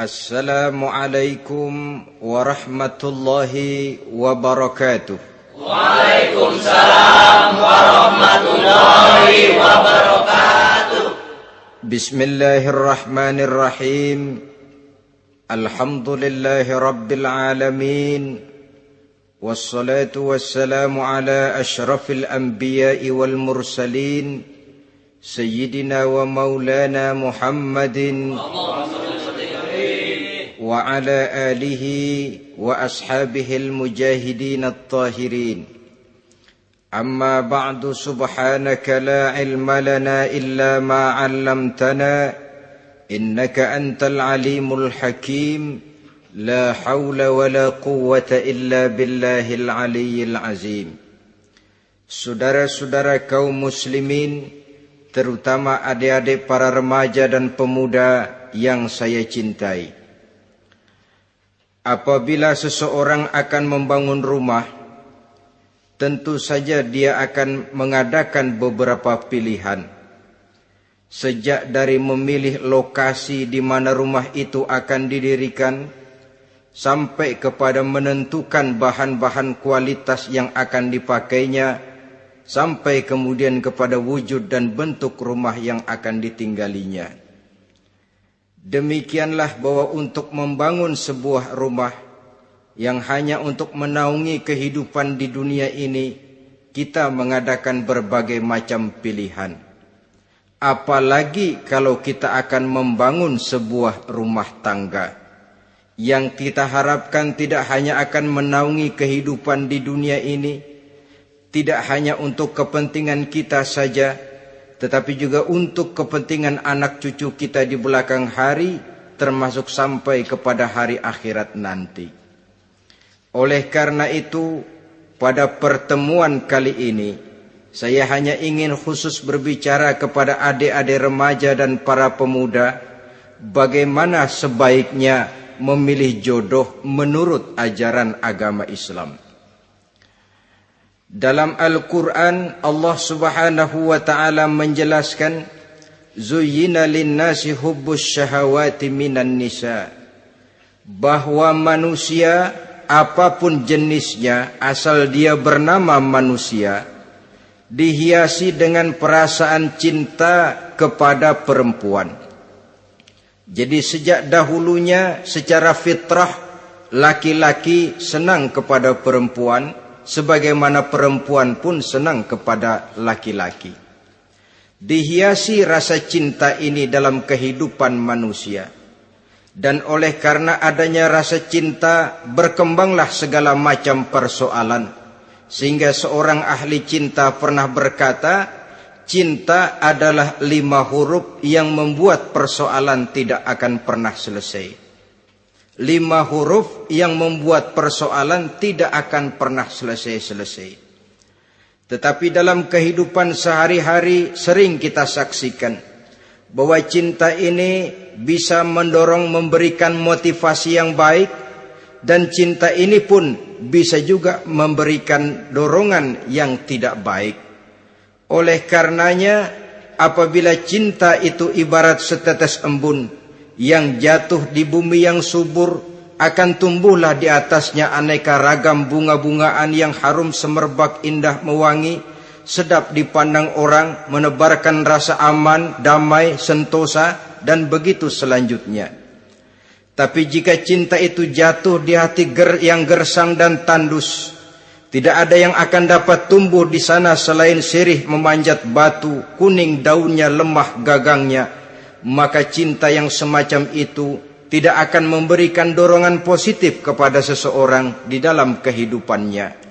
Assalamualaikum warahmatullahi wabarakatuh. Waalaikumsalam warahmatullahi wabarakatuh. Bismillahirrahmanirrahim. Alhamdulillahi rabbil alamin. Wassalatu wassalamu ala ashrafil anbiya'i wal mursalin, Sayyidina wa maulana Muhammadin wa ala alihi wa ashabihil mujahidin at-tahirin. Amma ba'du, subhanaka la ilma lana illa ma 'allamtana innaka antal alimul hakim. La hawla wa la quwwata illa billahil aliyyil azim. Saudara-saudara kaum muslimin, terutama adik-adik para remaja dan pemuda yang saya cintai. Apabila seseorang akan membangun rumah, tentu saja dia akan mengadakan beberapa pilihan. Sejak dari memilih lokasi di mana rumah itu akan didirikan, sampai kepada menentukan bahan-bahan kualitas yang akan dipakainya, sampai kemudian kepada wujud dan bentuk rumah yang akan ditinggalinya. Demikianlah bahwa untuk membangun sebuah rumah yang hanya untuk menaungi kehidupan di dunia ini, kita mengadakan berbagai macam pilihan. Apalagi kalau kita akan membangun sebuah rumah tangga yang kita harapkan tidak hanya akan menaungi kehidupan di dunia ini, tidak hanya untuk kepentingan kita saja, tetapi juga untuk kepentingan anak cucu kita di belakang hari, termasuk sampai kepada hari akhirat nanti. Oleh karena itu, pada pertemuan kali ini, saya hanya ingin khusus berbicara kepada adik-adik remaja dan para pemuda, bagaimana sebaiknya memilih jodoh menurut ajaran agama Islam. Dalam Al-Quran, Allah subhanahu wa ta'ala menjelaskan, Zuyyina linnasi hubbus syahawati minan nisa, bahwa manusia apapun jenisnya, asal dia bernama manusia, dihiasi dengan perasaan cinta kepada perempuan. Jadi sejak dahulunya secara fitrah, laki-laki senang kepada perempuan, sebagaimana perempuan pun senang kepada laki-laki. Dihiasi rasa cinta ini dalam kehidupan manusia. Dan oleh karena adanya rasa cinta, berkembanglah segala macam persoalan. Sehingga seorang ahli cinta pernah berkata, cinta adalah 5 huruf yang membuat persoalan tidak akan pernah selesai. 5 huruf yang membuat persoalan tidak akan pernah selesai-selesai. Tetapi dalam kehidupan sehari-hari sering kita saksikan bahwa cinta ini bisa mendorong, memberikan motivasi yang baik, dan cinta ini pun bisa juga memberikan dorongan yang tidak baik. Oleh karenanya, apabila cinta itu ibarat setetes embun yang jatuh di bumi yang subur, akan tumbuhlah di atasnya aneka ragam bunga-bungaan yang harum semerbak, indah mewangi, sedap dipandang orang, menebarkan rasa aman, damai, sentosa, dan begitu selanjutnya. Tapi jika cinta itu jatuh di hati yang gersang dan tandus, tidak ada yang akan dapat tumbuh di sana selain sirih memanjat batu, kuning daunnya, lemah gagangnya, maka cinta yang semacam itu tidak akan memberikan dorongan positif kepada seseorang di dalam kehidupannya.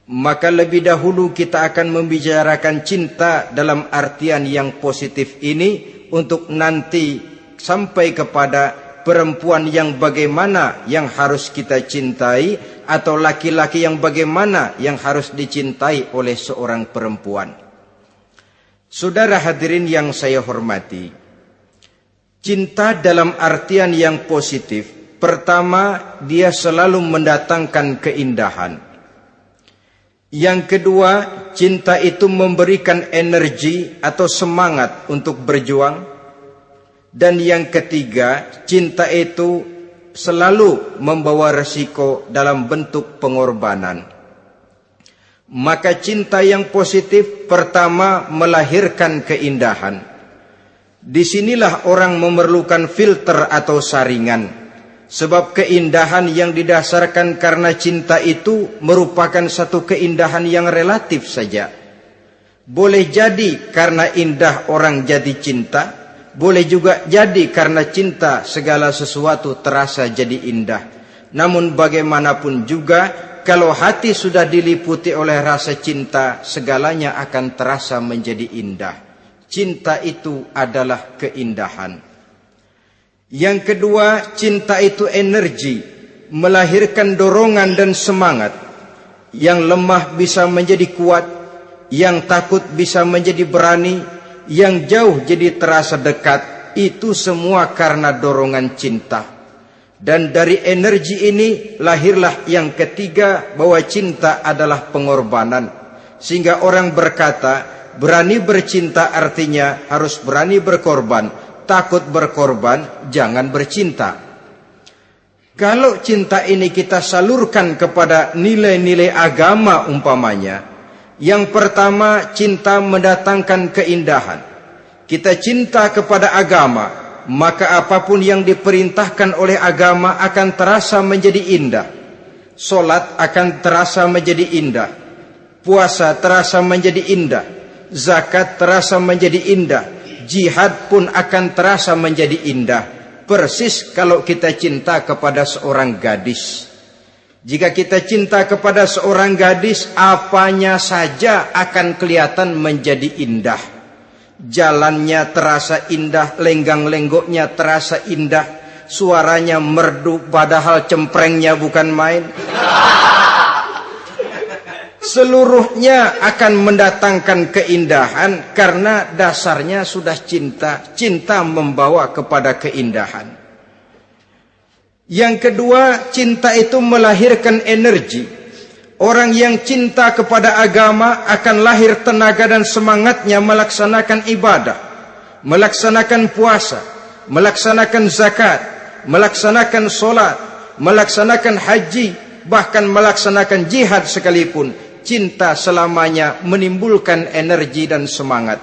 Maka lebih dahulu kita akan membicarakan cinta dalam artian yang positif ini, untuk nanti sampai kepada perempuan yang bagaimana yang harus kita cintai, atau laki-laki yang bagaimana yang harus dicintai oleh seorang perempuan. Saudara hadirin yang saya hormati, cinta dalam artian yang positif, pertama, dia selalu mendatangkan keindahan. Yang kedua, cinta itu memberikan energi atau semangat untuk berjuang. Dan yang ketiga, cinta itu selalu membawa resiko dalam bentuk pengorbanan. Maka cinta yang positif pertama melahirkan keindahan. Disinilah orang memerlukan filter atau saringan. Sebab keindahan yang didasarkan karena cinta itu merupakan satu keindahan yang relatif saja. Boleh jadi karena indah orang jadi cinta, boleh juga jadi karena cinta segala sesuatu terasa jadi indah. Namun bagaimanapun juga, kalau hati sudah diliputi oleh rasa cinta, segalanya akan terasa menjadi indah. Cinta itu adalah keindahan. Yang kedua, cinta itu energi, melahirkan dorongan dan semangat. Yang lemah bisa menjadi kuat, yang takut bisa menjadi berani, yang jauh jadi terasa dekat. Itu semua karena dorongan cinta. Dan dari energi ini lahirlah yang ketiga, bahwa cinta adalah pengorbanan. Sehingga orang berkata, berani bercinta artinya harus berani berkorban. Takut berkorban, jangan bercinta. Kalau cinta ini kita salurkan kepada nilai-nilai agama umpamanya, yang pertama, cinta mendatangkan keindahan. Kita cinta kepada agama, maka apapun yang diperintahkan oleh agama akan terasa menjadi indah. Solat akan terasa menjadi indah. Puasa terasa menjadi indah. Zakat terasa menjadi indah. Jihad pun akan terasa menjadi indah. Persis kalau kita cinta kepada seorang gadis. Jika kita cinta kepada seorang gadis, apanya saja akan kelihatan menjadi indah. Jalannya terasa indah, lenggang-lenggoknya terasa indah, suaranya merdu padahal cemprengnya bukan main. Seluruhnya akan mendatangkan keindahan karena dasarnya sudah cinta. Cinta membawa kepada keindahan. Yang kedua, cinta itu melahirkan energi. Orang yang cinta kepada agama akan lahir tenaga dan semangatnya melaksanakan ibadah, melaksanakan puasa, melaksanakan zakat, melaksanakan solat, melaksanakan haji, bahkan melaksanakan jihad sekalipun. Cinta selamanya menimbulkan energi dan semangat.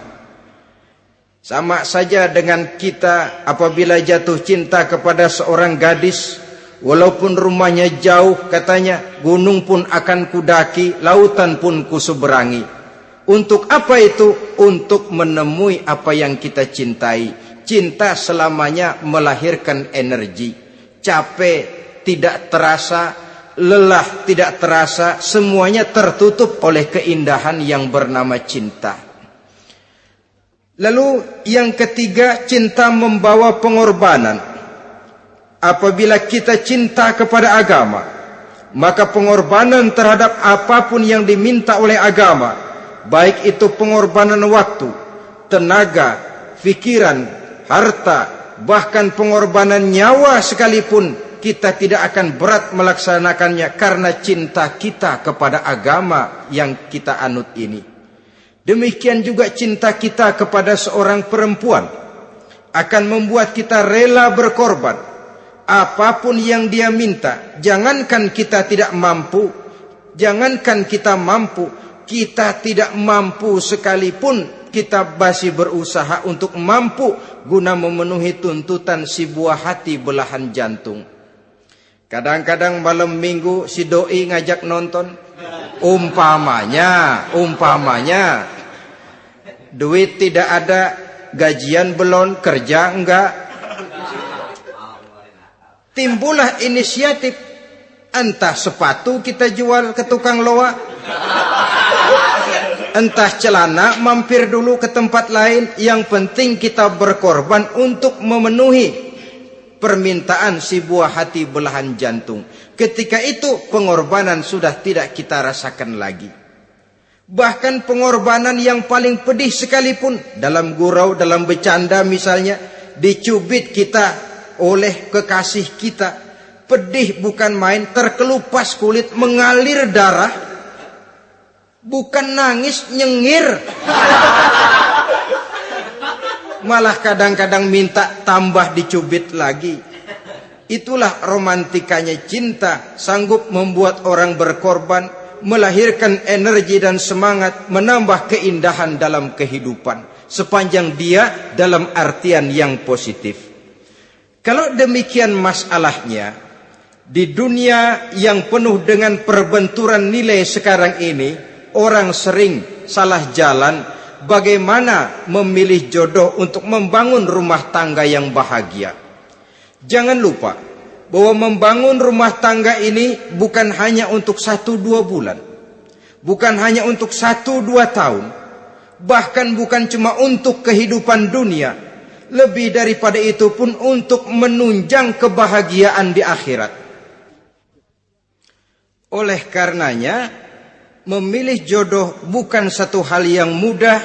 Sama saja dengan kita apabila jatuh cinta kepada seorang gadis, walaupun rumahnya jauh, katanya, gunung pun akan kudaki, lautan pun kuseberangi. Untuk apa itu? Untuk menemui apa yang kita cintai. Cinta selamanya melahirkan energi. Capek tidak terasa, lelah tidak terasa, semuanya tertutup oleh keindahan yang bernama cinta. Lalu yang ketiga, cinta membawa pengorbanan. Apabila kita cinta kepada agama, maka pengorbanan terhadap apapun yang diminta oleh agama, baik itu pengorbanan waktu, tenaga, pikiran, harta, bahkan pengorbanan nyawa sekalipun, kita tidak akan berat melaksanakannya karena cinta kita kepada agama yang kita anut ini. Demikian juga cinta kita kepada seorang perempuan akan membuat kita rela berkorban. Apapun yang dia minta, jangankan kita tidak mampu, kita tidak mampu sekalipun, kita masih berusaha untuk mampu guna memenuhi tuntutan si buah hati belahan jantung. Kadang-kadang malam minggu si doi ngajak nonton. Umpamanya duit tidak ada, gajian belum, kerja enggak. Timbullah inisiatif, entah sepatu kita jual ke tukang loa, entah celana mampir dulu ke tempat lain. Yang penting kita berkorban untuk memenuhi permintaan si buah hati belahan jantung. Ketika itu pengorbanan sudah tidak kita rasakan lagi. Bahkan pengorbanan yang paling pedih sekalipun, dalam gurau, dalam bercanda misalnya, dicubit kita oleh kekasih kita, pedih bukan main, terkelupas kulit, mengalir darah, bukan nangis, nyengir. malah kadang-kadang minta tambah dicubit lagi. Itulah romantikanya cinta, sanggup membuat orang berkorban, melahirkan energi dan semangat, menambah keindahan dalam kehidupan, sepanjang dia dalam artian yang positif. Kalau demikian masalahnya, di dunia yang penuh dengan perbenturan nilai sekarang ini, orang sering salah jalan bagaimana memilih jodoh untuk membangun rumah tangga yang bahagia. Jangan lupa bahwa membangun rumah tangga ini bukan hanya untuk 1-2 bulan, bukan hanya untuk 1-2 tahun, bahkan bukan cuma untuk kehidupan dunia, lebih daripada itu pun untuk menunjang kebahagiaan di akhirat. Oleh karenanya, memilih jodoh bukan satu hal yang mudah,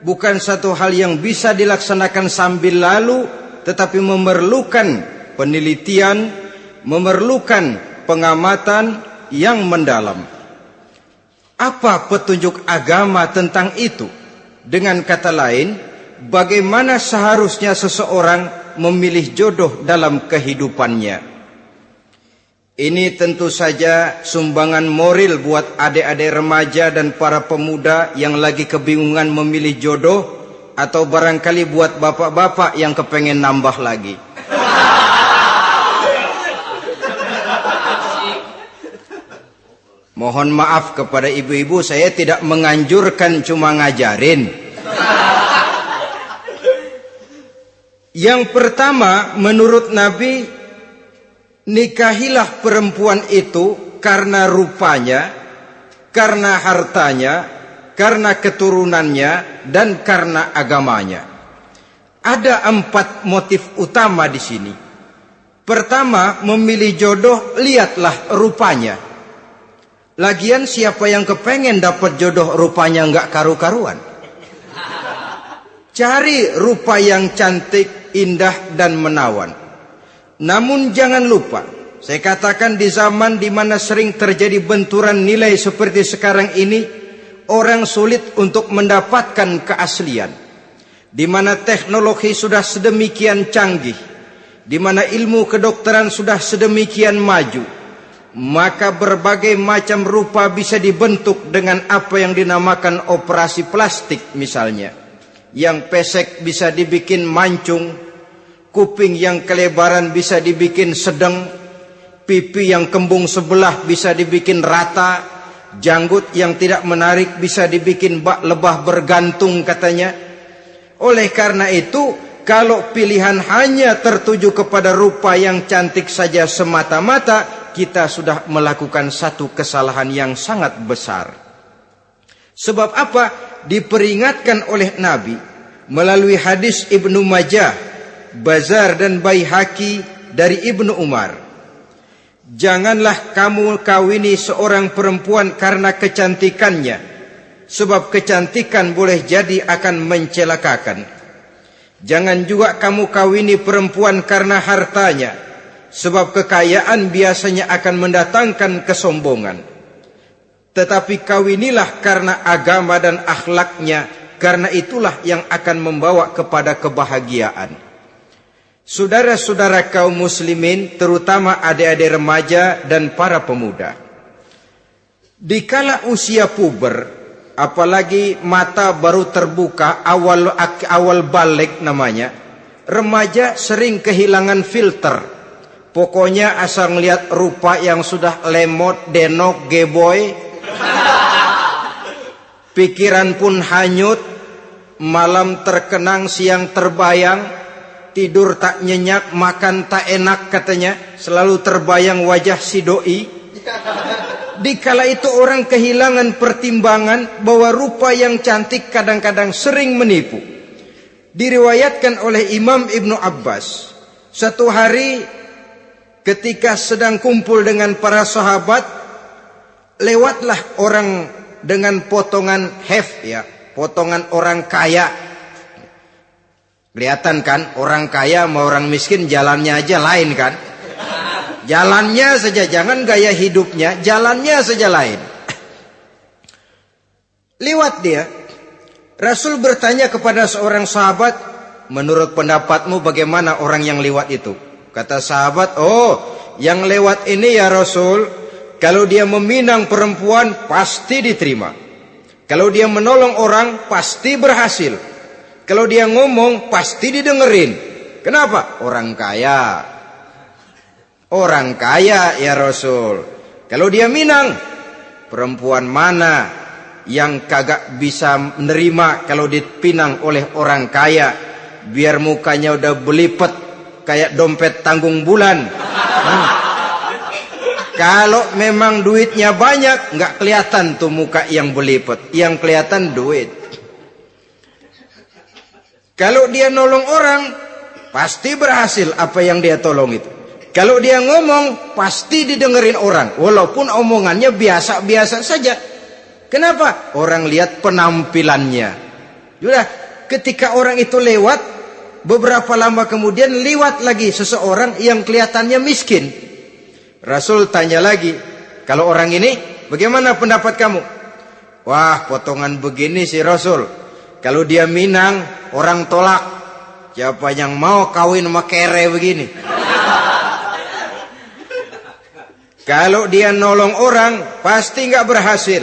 bukan satu hal yang bisa dilaksanakan sambil lalu, tetapi memerlukan penelitian, memerlukan pengamatan yang mendalam. Apa petunjuk agama tentang itu? Dengan kata lain, bagaimana seharusnya seseorang memilih jodoh dalam kehidupannya? Ini tentu saja sumbangan moral buat adik-adik remaja dan para pemuda yang lagi kebingungan memilih jodoh, atau barangkali buat bapak-bapak yang kepengen nambah lagi. Mohon maaf kepada ibu-ibu, saya tidak menganjurkan, cuma ngajarin. Yang pertama, menurut Nabi, nikahilah perempuan itu karena rupanya, karena hartanya, karena keturunannya, dan karena agamanya. Ada 4 motif utama di sini. Pertama, memilih jodoh, lihatlah rupanya. Lagian siapa yang kepengen dapat jodoh rupanya nggak karu-karuan? Cari rupa yang cantik, indah, dan menawan. Namun jangan lupa, saya katakan di zaman di mana sering terjadi benturan nilai seperti sekarang ini, orang sulit untuk mendapatkan keaslian. Di mana teknologi sudah sedemikian canggih, di mana ilmu kedokteran sudah sedemikian maju, maka berbagai macam rupa bisa dibentuk dengan apa yang dinamakan operasi plastik misalnya. Yang pesek bisa dibikin mancung, kuping yang kelebaran bisa dibikin sedang, pipi yang kembung sebelah bisa dibikin rata, janggut yang tidak menarik bisa dibikin bak lebah bergantung katanya. Oleh karena itu, kalau pilihan hanya tertuju kepada rupa yang cantik saja semata-mata, kita sudah melakukan satu kesalahan yang sangat besar. Sebab apa? Diperingatkan oleh Nabi melalui hadis Ibnu Majah, Bazar dan Baihaqi dari Ibnu Umar. Janganlah kamu kawini seorang perempuan karena kecantikannya, sebab kecantikan boleh jadi akan mencelakakan. Jangan juga kamu kawini perempuan karena hartanya, sebab kekayaan biasanya akan mendatangkan kesombongan. Tetapi kawinilah karena agama dan akhlaknya, karena itulah yang akan membawa kepada kebahagiaan. Saudara-saudara kaum muslimin, terutama adik-adik remaja dan para pemuda, dikala usia puber, apalagi mata baru terbuka, awal balik namanya, remaja sering kehilangan filter. Pokoknya asal ngelihat rupa yang sudah lemot, denok, geboy, pikiran pun hanyut, malam terkenang, siang terbayang, tidur tak nyenyak, makan tak enak katanya, selalu terbayang wajah si doi. Dikala itu orang kehilangan pertimbangan bahwa rupa yang cantik kadang-kadang sering menipu. Diriwayatkan oleh Imam Ibnu Abbas, satu hari ketika sedang kumpul dengan para sahabat, lewatlah orang dengan potongan potongan orang kaya. Kelihatan kan, orang kaya sama orang miskin jalannya aja lain kan. Jalannya saja, jangan gaya hidupnya, jalannya saja lain. Lewat dia, Rasul bertanya kepada seorang sahabat, menurut pendapatmu bagaimana orang yang lewat itu? Kata sahabat, yang lewat ini ya Rasul, kalau dia meminang perempuan pasti diterima. Kalau dia menolong orang pasti berhasil. Kalau dia ngomong pasti didengerin. Kenapa? Orang kaya. Orang kaya ya Rasul. Kalau dia minang, perempuan mana yang kagak bisa menerima kalau dipinang oleh orang kaya? Biar mukanya udah belipet kayak dompet tanggung bulan. Kalau memang duitnya banyak, nggak kelihatan tuh muka yang belipet, yang kelihatan duit. Kalau dia nolong orang, pasti berhasil apa yang dia tolong itu. Kalau dia ngomong, pasti didengerin orang, walaupun omongannya biasa-biasa saja. Kenapa? Orang lihat penampilannya. Sudah, ketika orang itu lewat, beberapa lama kemudian lewat lagi seseorang yang kelihatannya miskin. Rasul tanya lagi, kalau orang ini bagaimana pendapat kamu? Wah, potongan begini sih Rasul. Kalau dia minang, orang tolak. Siapa yang mau kawin sama kere begini? Kalau dia nolong orang, pasti nggak berhasil.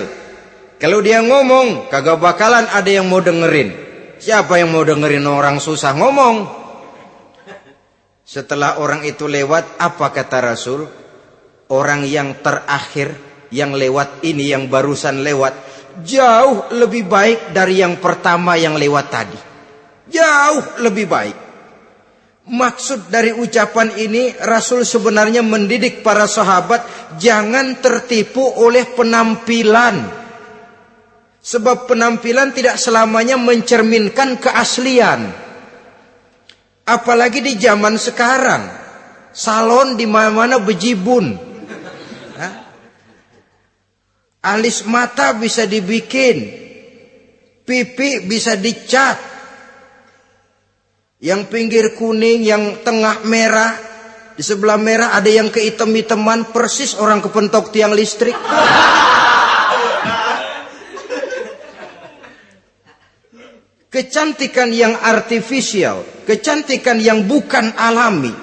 Kalau dia ngomong, kagak bakalan ada yang mau dengerin. Siapa yang mau dengerin orang susah ngomong? Setelah orang itu lewat, apa kata Rasul? Orang yang terakhir, yang lewat ini, yang barusan lewat, jauh lebih baik dari yang pertama yang lewat tadi. Jauh lebih baik. Maksud dari ucapan ini, Rasul sebenarnya mendidik para sahabat jangan tertipu oleh penampilan. Sebab penampilan tidak selamanya mencerminkan keaslian. Apalagi di zaman sekarang, salon di mana-mana bejibun. Alis mata bisa dibikin, pipi bisa dicat. Yang pinggir kuning, yang tengah merah, di sebelah merah ada yang kehitam-hitaman, persis orang kepentok tiang listrik. Kecantikan yang artifisial, kecantikan yang bukan alami.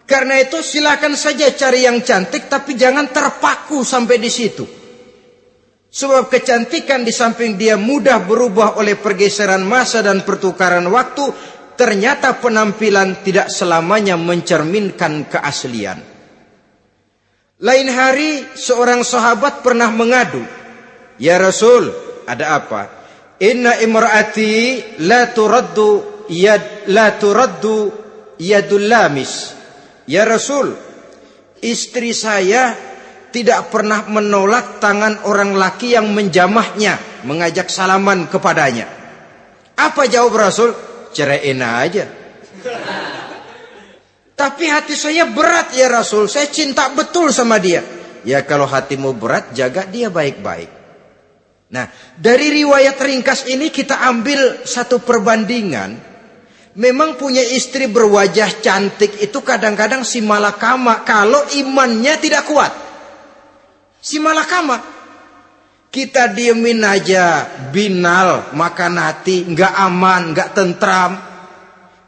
Karena itu silakan saja cari yang cantik, tapi jangan terpaku sampai di situ. Sebab kecantikan di samping dia mudah berubah oleh pergeseran masa dan pertukaran waktu, ternyata penampilan tidak selamanya mencerminkan keaslian. Lain hari seorang sahabat pernah mengadu, "Ya Rasul, ada apa? Inna imraati la turaddu yadul lamis." Ya Rasul, istri saya tidak pernah menolak tangan orang laki yang menjamahnya, mengajak salaman kepadanya. Apa jawab Rasul? Ceraiin aja. Tapi hati saya berat ya Rasul, saya cinta betul sama dia. Ya kalau hatimu berat, jaga dia baik-baik. Nah, dari riwayat ringkas ini kita ambil satu perbandingan. Memang punya istri berwajah cantik itu kadang-kadang si malakama kalau imannya tidak kuat. Si malakama. Kita diemin aja, binal, makan hati, nggak aman, nggak tentram.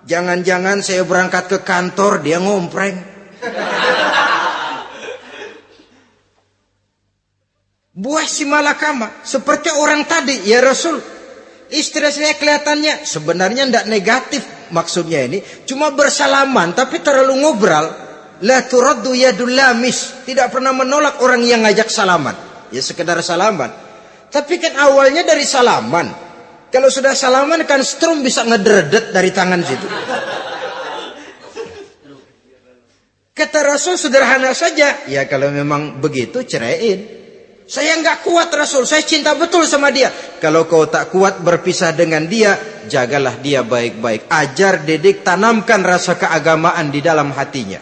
Jangan-jangan saya berangkat ke kantor, dia ngompreng. Buah si malakama seperti orang tadi, ya Rasul. Istri saya kelihatannya sebenarnya tidak negatif maksudnya ini, cuma bersalaman tapi terlalu ngobrol. La turaddu yadul lamis, tidak pernah menolak orang yang ngajak salaman. Ya sekedar salaman. Tapi kan awalnya dari salaman. Kalau sudah salaman kan strum bisa ngedredet dari tangan situ. Kata Rasul sederhana saja, ya kalau memang begitu ceraiin. Saya nggak kuat Rasul, saya cinta betul sama dia. Kalau kau tak kuat berpisah dengan dia, jagalah dia baik-baik. Ajar, didik, tanamkan rasa keagamaan di dalam hatinya.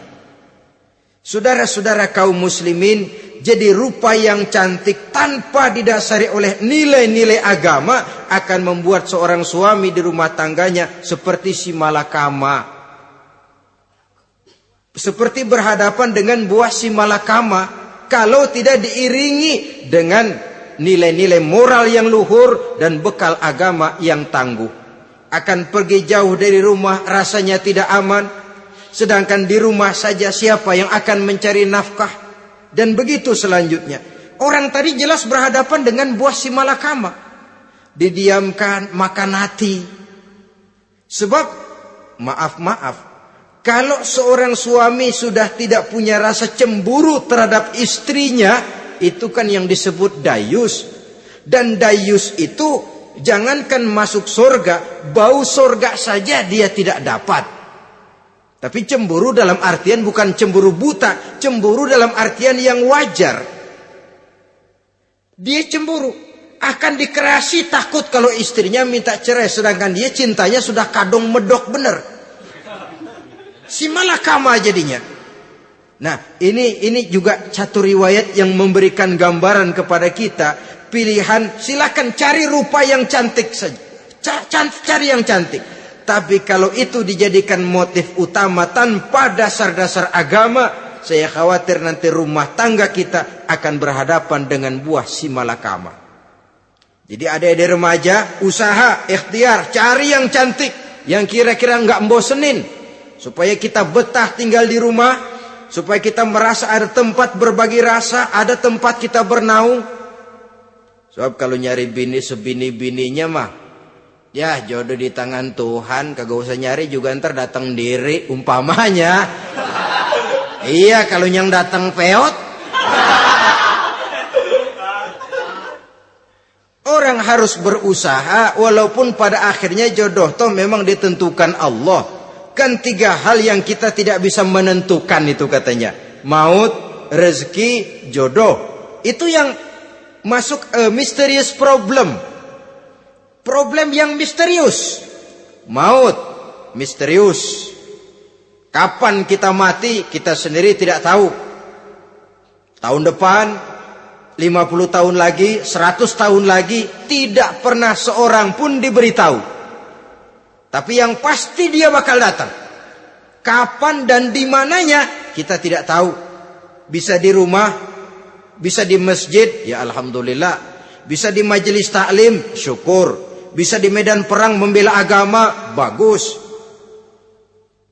Saudara-saudara kaum muslimin, jadi rupa yang cantik tanpa didasari oleh nilai-nilai agama akan membuat seorang suami di rumah tangganya seperti si malakama. Seperti berhadapan dengan buah si malakama. Kalau tidak diiringi dengan nilai-nilai moral yang luhur dan bekal agama yang tangguh. akan pergi jauh dari rumah rasanya tidak aman. Sedangkan di rumah saja siapa yang akan mencari nafkah? Dan begitu selanjutnya. Orang tadi jelas berhadapan dengan buah si malakama. Didiamkan, makan hati. Sebab, maaf, kalau seorang suami sudah tidak punya rasa cemburu terhadap istrinya, itu kan yang disebut dayus. Dan dayus itu, jangankan masuk surga, bau surga saja dia tidak dapat. Tapi cemburu dalam artian bukan cemburu buta, cemburu dalam artian yang wajar. Dia cemburu, akan dikerasi takut kalau istrinya minta cerai, sedangkan dia cintanya sudah kadung medok bener. Si malakama jadinya. Nah, ini juga satu riwayat yang memberikan gambaran kepada kita. Pilihan, silakan cari rupa yang cantik saja. Cari yang cantik. Tapi kalau itu dijadikan motif utama tanpa dasar-dasar agama, saya khawatir nanti rumah tangga kita akan berhadapan dengan buah si malakama. Jadi adik-adik remaja, usaha, ikhtiar, cari yang cantik, yang kira-kira nggak membosenin, supaya kita betah tinggal di rumah, supaya kita merasa ada tempat berbagi rasa, ada tempat kita bernaung. Sebab kalau nyari bini sebini-bininya mah, ya jodoh di tangan Tuhan, kagak usah nyari juga ntar datang diri umpamanya. Iya, kalau yang datang peot. Orang harus berusaha walaupun pada akhirnya jodoh toh memang ditentukan Allah. Kan 3 hal yang kita tidak bisa menentukan itu katanya. Maut, rezeki, jodoh. Itu yang masuk mysterious problem. Problem yang misterius. Maut, misterius. Kapan kita mati, kita sendiri tidak tahu. Tahun depan, 50 tahun lagi, 100 tahun lagi, tidak pernah seorang pun diberitahu. Tapi yang pasti dia bakal datang. Kapan dan di mananya, kita tidak tahu. Bisa di rumah, bisa di masjid, ya alhamdulillah. Bisa di majelis taklim, syukur. Bisa di medan perang membela agama, bagus.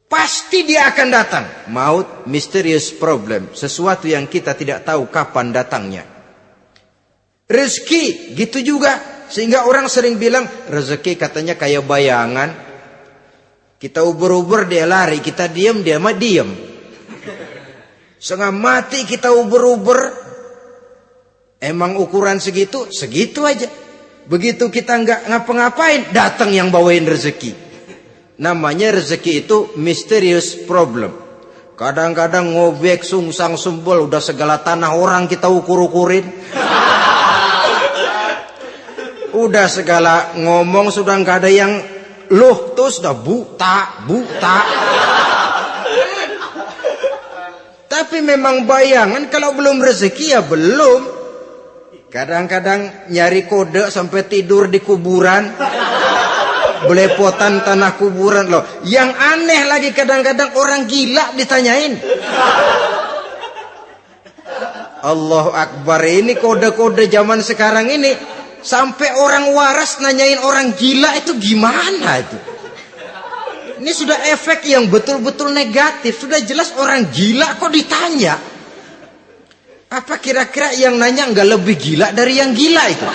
Pasti dia akan datang. Maut, mysterious problem. Sesuatu yang kita tidak tahu kapan datangnya. Rezeki, gitu juga. Sehingga orang sering bilang, rezeki katanya kayak bayangan. Kita uber-uber, dia lari. Kita diam, dia mah diam. Setengah mati kita uber-uber. Emang ukuran segitu? Segitu aja. Begitu kita nggak ngapa-ngapain, datang yang bawain rezeki. Namanya rezeki itu mysterious problem. Kadang-kadang ngobek, sungsang, sumbul, udah segala tanah orang kita ukur-ukurin. Udah segala ngomong sudah nggak ada yang loh, terus udah buta. Tapi memang bayangan, kalau belum rezeki ya belum. Kadang-kadang nyari kode sampai tidur di kuburan. Belepotan tanah kuburan loh. Yang aneh lagi kadang-kadang orang gila ditanyain. Allahu Akbar, ini kode-kode zaman sekarang ini. Sampai orang waras nanyain orang gila itu gimana itu. Ini sudah efek yang betul-betul negatif. Sudah jelas orang gila kok ditanya. Apa kira-kira yang nanya nggak lebih gila dari yang gila itu?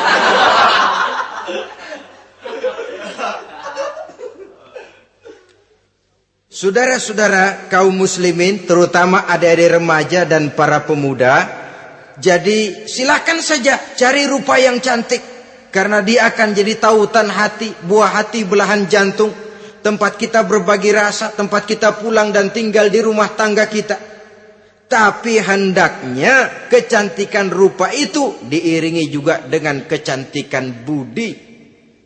Saudara-saudara kaum muslimin, terutama adik-adik remaja dan para pemuda, jadi silakan saja cari rupa yang cantik, karena dia akan jadi tautan hati, buah hati belahan jantung, tempat kita berbagi rasa, tempat kita pulang dan tinggal di rumah tangga kita. Tapi hendaknya kecantikan rupa itu diiringi juga dengan kecantikan budi.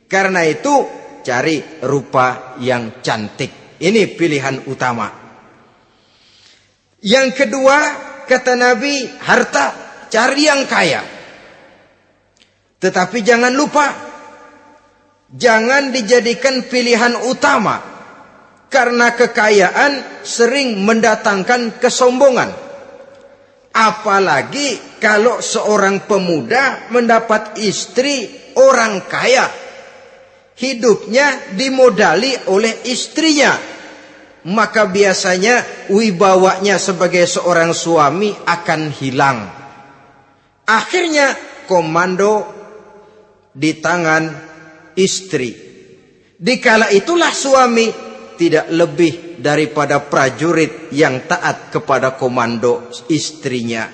Karena itu cari rupa yang cantik. Ini pilihan utama. Yang kedua, kata Nabi, harta, cari yang kaya. Tetapi jangan lupa, jangan dijadikan pilihan utama. Karena kekayaan sering mendatangkan kesombongan. Apalagi kalau seorang pemuda mendapat istri orang kaya. hidupnya dimodali oleh istrinya, maka biasanya wibawanya sebagai seorang suami akan hilang. Akhirnya komando di tangan istri. Dikala itulah suami tidak lebih daripada prajurit yang taat kepada komando istrinya.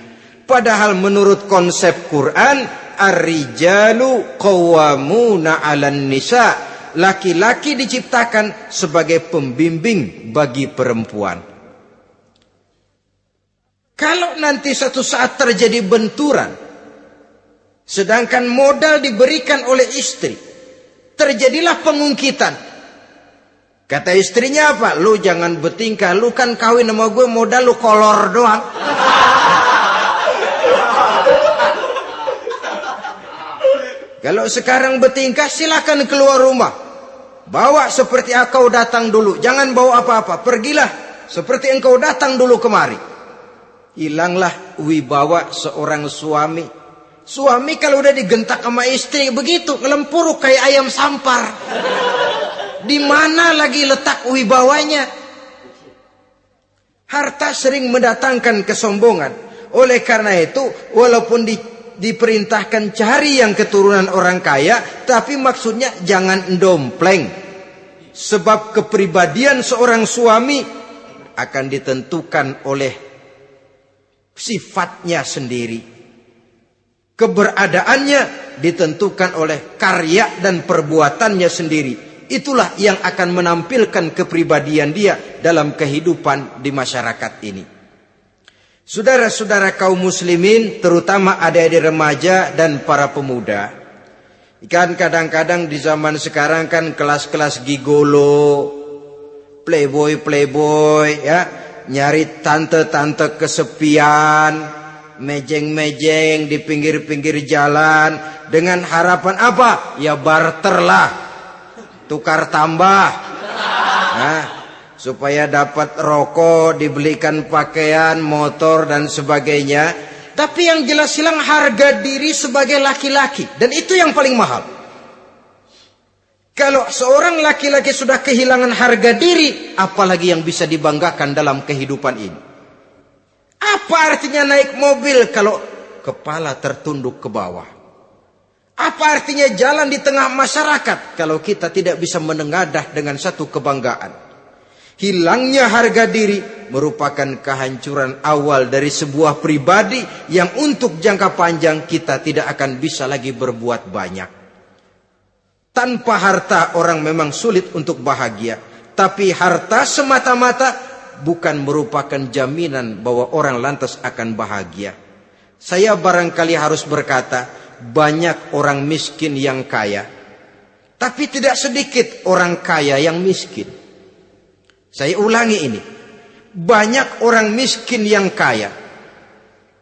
Padahal menurut konsep Quran, ar-rijalu qawwamuna 'alan nisa, laki-laki diciptakan sebagai pembimbing bagi perempuan. Kalau nanti suatu saat terjadi benturan, sedangkan modal diberikan oleh istri, terjadilah pengungkitan. Kata istrinya apa? Lu jangan bertingkah, lu kan kawin sama gue modal lu kolor doang. Kalau sekarang bertingkah silakan keluar rumah. Bawa seperti engkau datang dulu, jangan bawa apa-apa. Pergilah seperti engkau datang dulu kemari. Hilanglah wibawa seorang suami. Suami kalau udah digentak sama istri begitu, ngelempuruk kayak ayam sampar. Di mana lagi letak wibawanya? Harta sering mendatangkan kesombongan. Oleh karena itu, walaupun diperintahkan cari yang keturunan orang kaya, tapi maksudnya jangan dompleng. Sebab kepribadian seorang suami akan ditentukan oleh sifatnya sendiri. Keberadaannya ditentukan oleh karya dan perbuatannya sendiri. Itulah yang akan menampilkan kepribadian dia dalam kehidupan di masyarakat ini. Saudara-saudara kaum muslimin, terutama adik-adik remaja dan para pemuda. Kan kadang-kadang di zaman sekarang kan kelas-kelas gigolo, playboy ya, nyari tante-tante kesepian, mejeng-mejeng di pinggir-pinggir jalan dengan harapan apa? Ya barter lah. Tukar tambah. Nah, supaya dapat rokok, dibelikan pakaian, motor dan sebagainya. Tapi yang jelas hilang harga diri sebagai laki-laki, dan itu yang paling mahal. Kalau seorang laki-laki sudah kehilangan harga diri, apalagi yang bisa dibanggakan dalam kehidupan ini? Apa artinya naik mobil kalau kepala tertunduk ke bawah? Apa artinya jalan di tengah masyarakat kalau kita tidak bisa menengadah dengan satu kebanggaan? Hilangnya harga diri merupakan kehancuran awal dari sebuah pribadi yang untuk jangka panjang kita tidak akan bisa lagi berbuat banyak. Tanpa harta orang memang sulit untuk bahagia. Tapi harta semata-mata bukan merupakan jaminan bahwa orang lantas akan bahagia. Saya barangkali harus berkata, banyak orang miskin yang kaya, tapi tidak sedikit orang kaya yang miskin. Saya ulangi ini. Banyak orang miskin yang kaya,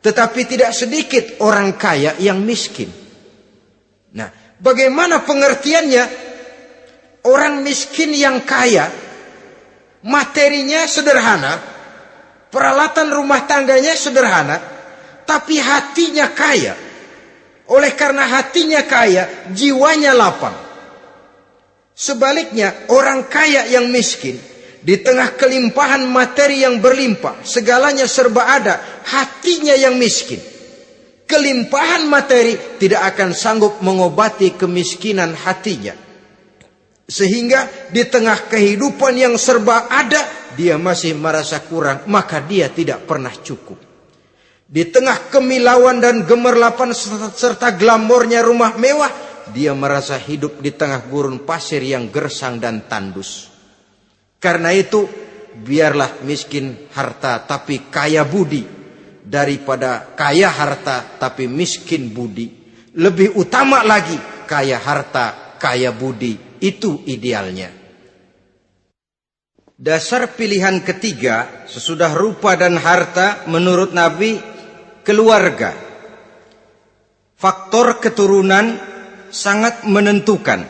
tetapi tidak sedikit orang kaya yang miskin. Nah, bagaimana pengertiannya? Orang miskin yang kaya, materinya sederhana, peralatan rumah tangganya sederhana, tapi hatinya kaya. Oleh karena hatinya kaya, jiwanya lapang. Sebaliknya, orang kaya yang miskin, di tengah kelimpahan materi yang berlimpah, segalanya serba ada, hatinya yang miskin. Kelimpahan materi tidak akan sanggup mengobati kemiskinan hatinya. Sehingga di tengah kehidupan yang serba ada, dia masih merasa kurang, maka dia tidak pernah cukup. Di tengah kemilauan dan gemerlapan serta glamornya rumah mewah, dia merasa hidup di tengah gurun pasir yang gersang dan tandus. Karena itu, biarlah miskin harta tapi kaya budi, daripada kaya harta tapi miskin budi. Lebih utama lagi, kaya harta, kaya budi. Itu idealnya. Dasar pilihan ketiga, sesudah rupa dan harta, menurut Nabi, keluarga. Faktor keturunan sangat menentukan.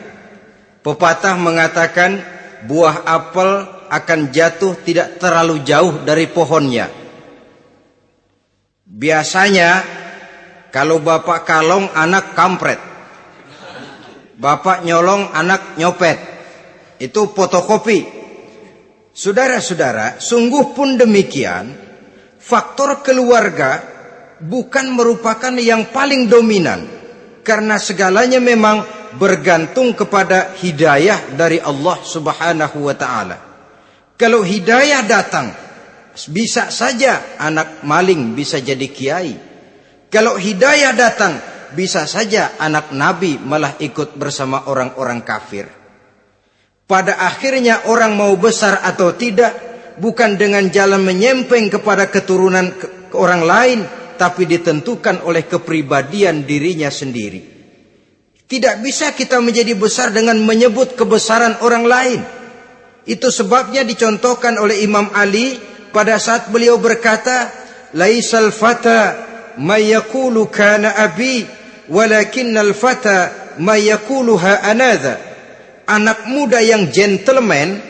Pepatah mengatakan buah apel akan jatuh tidak terlalu jauh dari pohonnya. Biasanya kalau bapak kalong anak kampret. Bapak nyolong, anak nyopet. Itu fotokopi. Saudara-saudara, sungguh pun demikian, faktor keluarga bukan merupakan yang paling dominan, karena segalanya memang bergantung kepada hidayah dari Allah Subhanahu wa ta'ala. Kalau hidayah datang, bisa saja anak maling bisa jadi kiai. Kalau hidayah datang, bisa saja anak nabi malah ikut bersama orang-orang kafir. Pada akhirnya orang mau besar atau tidak, bukan dengan jalan menyempeng kepada keturunan orang lain, tapi ditentukan oleh kepribadian dirinya sendiri. Tidak bisa kita menjadi besar dengan menyebut kebesaran orang lain. Itu sebabnya dicontohkan oleh Imam Ali pada saat beliau berkata, "Laisal fata may yaqulu kana abi, walakinnal fata may yaquluha anadha." Anak muda yang gentleman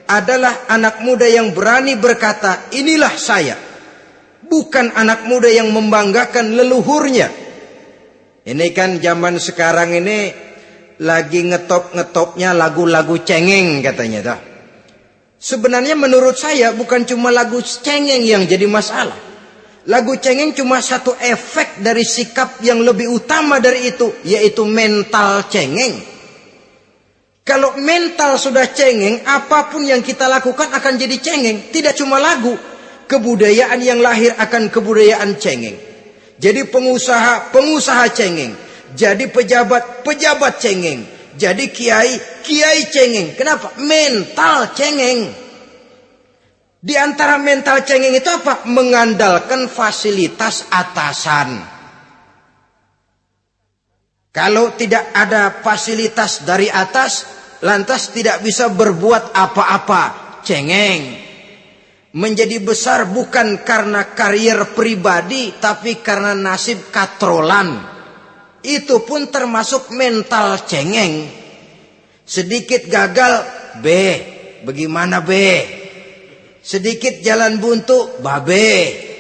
adalah anak muda yang berani berkata, "Inilah saya." Bukan anak muda yang membanggakan leluhurnya. Ini kan zaman sekarang ini lagi ngetop-ngetopnya lagu-lagu cengeng katanya dah. Sebenarnya menurut saya bukan cuma lagu cengeng yang jadi masalah. Lagu cengeng cuma satu efek dari sikap yang lebih utama dari itu, yaitu mental cengeng. Kalau mental sudah cengeng, apapun yang kita lakukan akan jadi cengeng. Tidak cuma lagu, kebudayaan yang lahir akan kebudayaan cengeng. Jadi pengusaha cengeng. Jadi pejabat cengeng. Jadi kiai cengeng. Kenapa? Mental cengeng. Di antara mental cengeng itu apa? Mengandalkan fasilitas atasan. Kalau tidak ada fasilitas dari atas, lantas tidak bisa berbuat apa-apa, cengeng. Menjadi besar bukan karena karier pribadi, tapi karena nasib katrolan. Itu pun termasuk mental cengeng. Sedikit gagal, bagaimana sedikit jalan buntu, babe.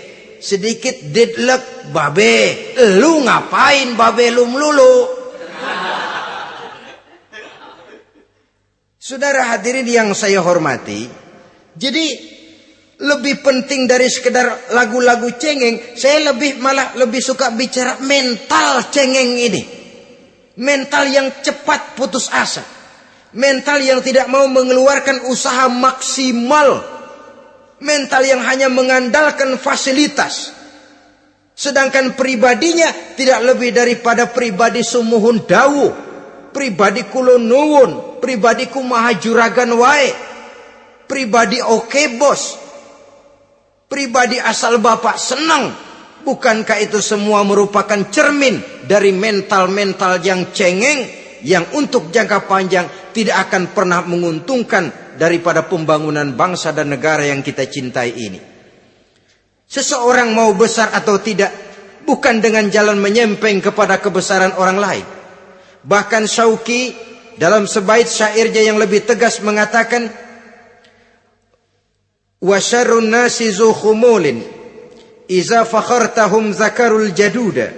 Sedikit deadlock, babe. Lu ngapain babe lu melulu? Saudara hadirin yang saya hormati, jadi lebih penting dari sekedar lagu-lagu cengeng, saya malah lebih suka bicara mental cengeng ini. Mental yang cepat putus asa. Mental yang tidak mau mengeluarkan usaha maksimal. Mental yang hanya mengandalkan fasilitas. Sedangkan pribadinya tidak lebih daripada pribadi sumuhun dawu, pribadi kulon nuwun, pribadi kumaha juragan wae, pribadi oke bos, pribadi asal bapak senang. Bukankah itu semua merupakan cermin dari mental-mental yang cengeng, yang untuk jangka panjang tidak akan pernah menguntungkan daripada pembangunan bangsa dan negara yang kita cintai ini. Seseorang mau besar atau tidak, bukan dengan jalan menyempeng kepada kebesaran orang lain. Bahkan Syauqi dalam sebait syairnya yang lebih tegas mengatakan, "Wa syarrun nasi zu khumulin iza fakhartahum zakarul jaduda.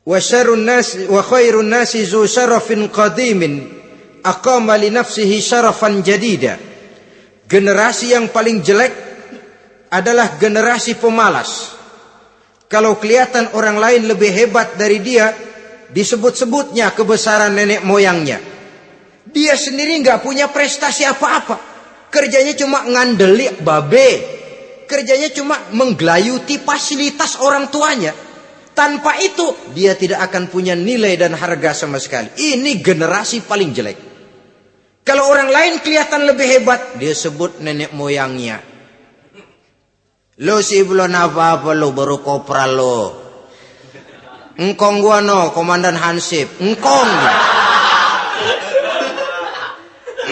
Wa syarrun nasi wa khairun nasi zu syarafin qadimin aqama li nafsihi syarafan jadida." Generasi yang paling jelek adalah generasi pemalas. Kalau kelihatan orang lain lebih hebat dari dia, disebut-sebutnya kebesaran nenek moyangnya. Dia sendiri nggak punya prestasi apa-apa. Kerjanya cuma ngandeli babe. Kerjanya cuma menggelayuti fasilitas orang tuanya. Tanpa itu dia tidak akan punya nilai dan harga sama sekali. Ini generasi paling jelek. Kalau orang lain kelihatan lebih hebat, dia sebut nenek moyangnya. Lo sih belum apa-apa lo, baru kopral lo. Engkong gua no, komandan Hansip. Engkong.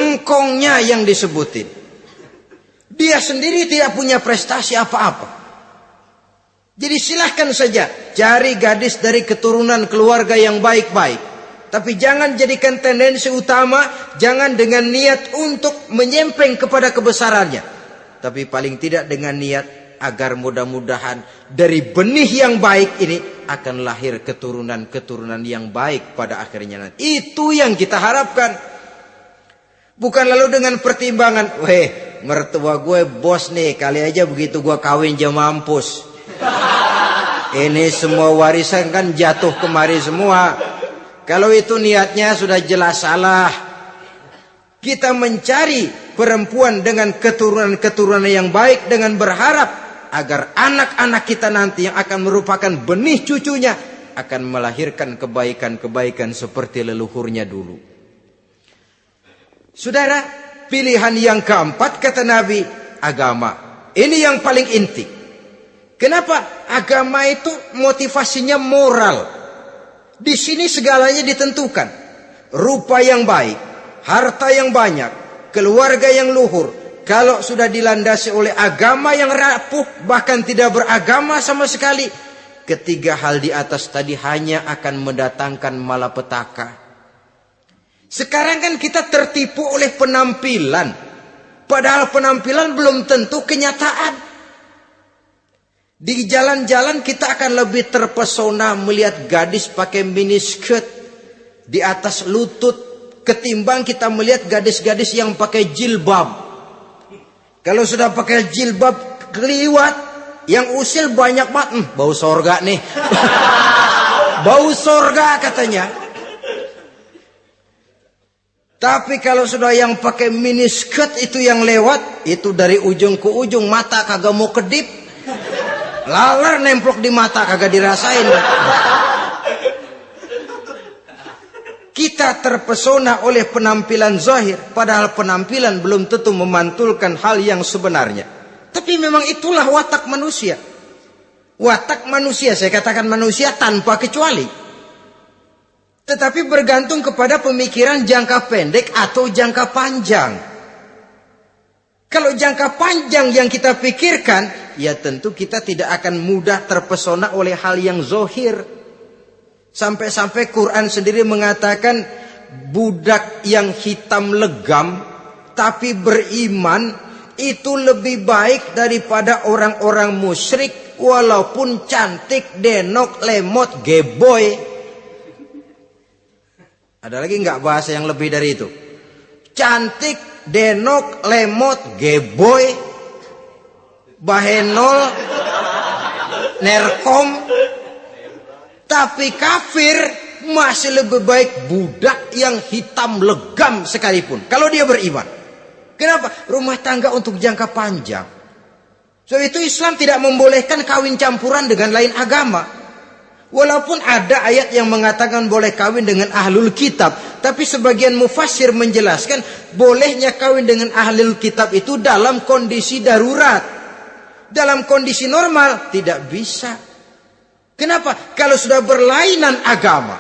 Engkongnya yang disebutin. Dia sendiri tidak punya prestasi apa-apa. Jadi silahkan saja cari gadis dari keturunan keluarga yang baik-baik. Tapi jangan jadikan tendensi utama, jangan dengan niat untuk menyempeng kepada kebesarannya. Tapi paling tidak dengan niat agar mudah-mudahan dari benih yang baik ini akan lahir keturunan-keturunan yang baik pada akhirnya nanti. Itu yang kita harapkan. Bukan lalu dengan pertimbangan, weh, mertua gue bos nih, kali aja begitu gue kawin dia mampus. Ini semua warisan kan jatuh kemari semua. Kalau itu niatnya sudah jelas salah. Kita mencari perempuan dengan keturunan-keturunan yang baik dengan berharap agar anak-anak kita nanti yang akan merupakan benih cucunya akan melahirkan kebaikan-kebaikan seperti leluhurnya dulu. Saudara, pilihan yang keempat kata Nabi, agama. Ini yang paling inti. Kenapa? Agama itu motivasinya moral. Di sini segalanya ditentukan. Rupa yang baik, harta yang banyak, keluarga yang luhur. Kalau sudah dilandasi oleh agama yang rapuh, bahkan tidak beragama sama sekali, ketiga hal di atas tadi hanya akan mendatangkan malapetaka. Sekarang kan kita tertipu oleh penampilan. Padahal penampilan belum tentu kenyataan. Di jalan-jalan kita akan lebih terpesona melihat gadis pakai miniskirt di atas lutut ketimbang kita melihat gadis-gadis yang pakai jilbab. Kalau sudah pakai jilbab keliwat, yang usil banyak banget, bau sorga nih. Bau sorga katanya. Tapi kalau sudah yang pakai miniskirt itu yang lewat, itu dari ujung ke ujung mata kagak mau kedip. Laler nemplok di mata kagak dirasain. Kita terpesona oleh penampilan zahir, padahal penampilan belum tentu memantulkan hal yang sebenarnya. Tapi memang itulah watak manusia. Watak manusia, saya katakan manusia tanpa kecuali. Tetapi bergantung kepada pemikiran jangka pendek atau jangka panjang. Kalau jangka panjang yang kita pikirkan, ya tentu kita tidak akan mudah terpesona oleh hal yang zahir. Sampai-sampai Quran sendiri mengatakan budak yang hitam legam tapi beriman itu lebih baik daripada orang-orang musyrik walaupun cantik, denok, lemot, geboy. Ada lagi nggak bahasa yang lebih dari itu? Cantik, denok, lemot, geboy, bahenol, nerkom. Tapi kafir masih lebih baik budak yang hitam legam sekalipun. Kalau dia beriman. Kenapa? Rumah tangga untuk jangka panjang. So itu Islam tidak membolehkan kawin campuran dengan lain agama. Walaupun ada ayat yang mengatakan boleh kawin dengan ahlul kitab. Tapi sebagian mufassir menjelaskan bolehnya kawin dengan ahlul kitab itu dalam kondisi darurat. Dalam kondisi normal tidak bisa. Kenapa? Kalau sudah berlainan agama,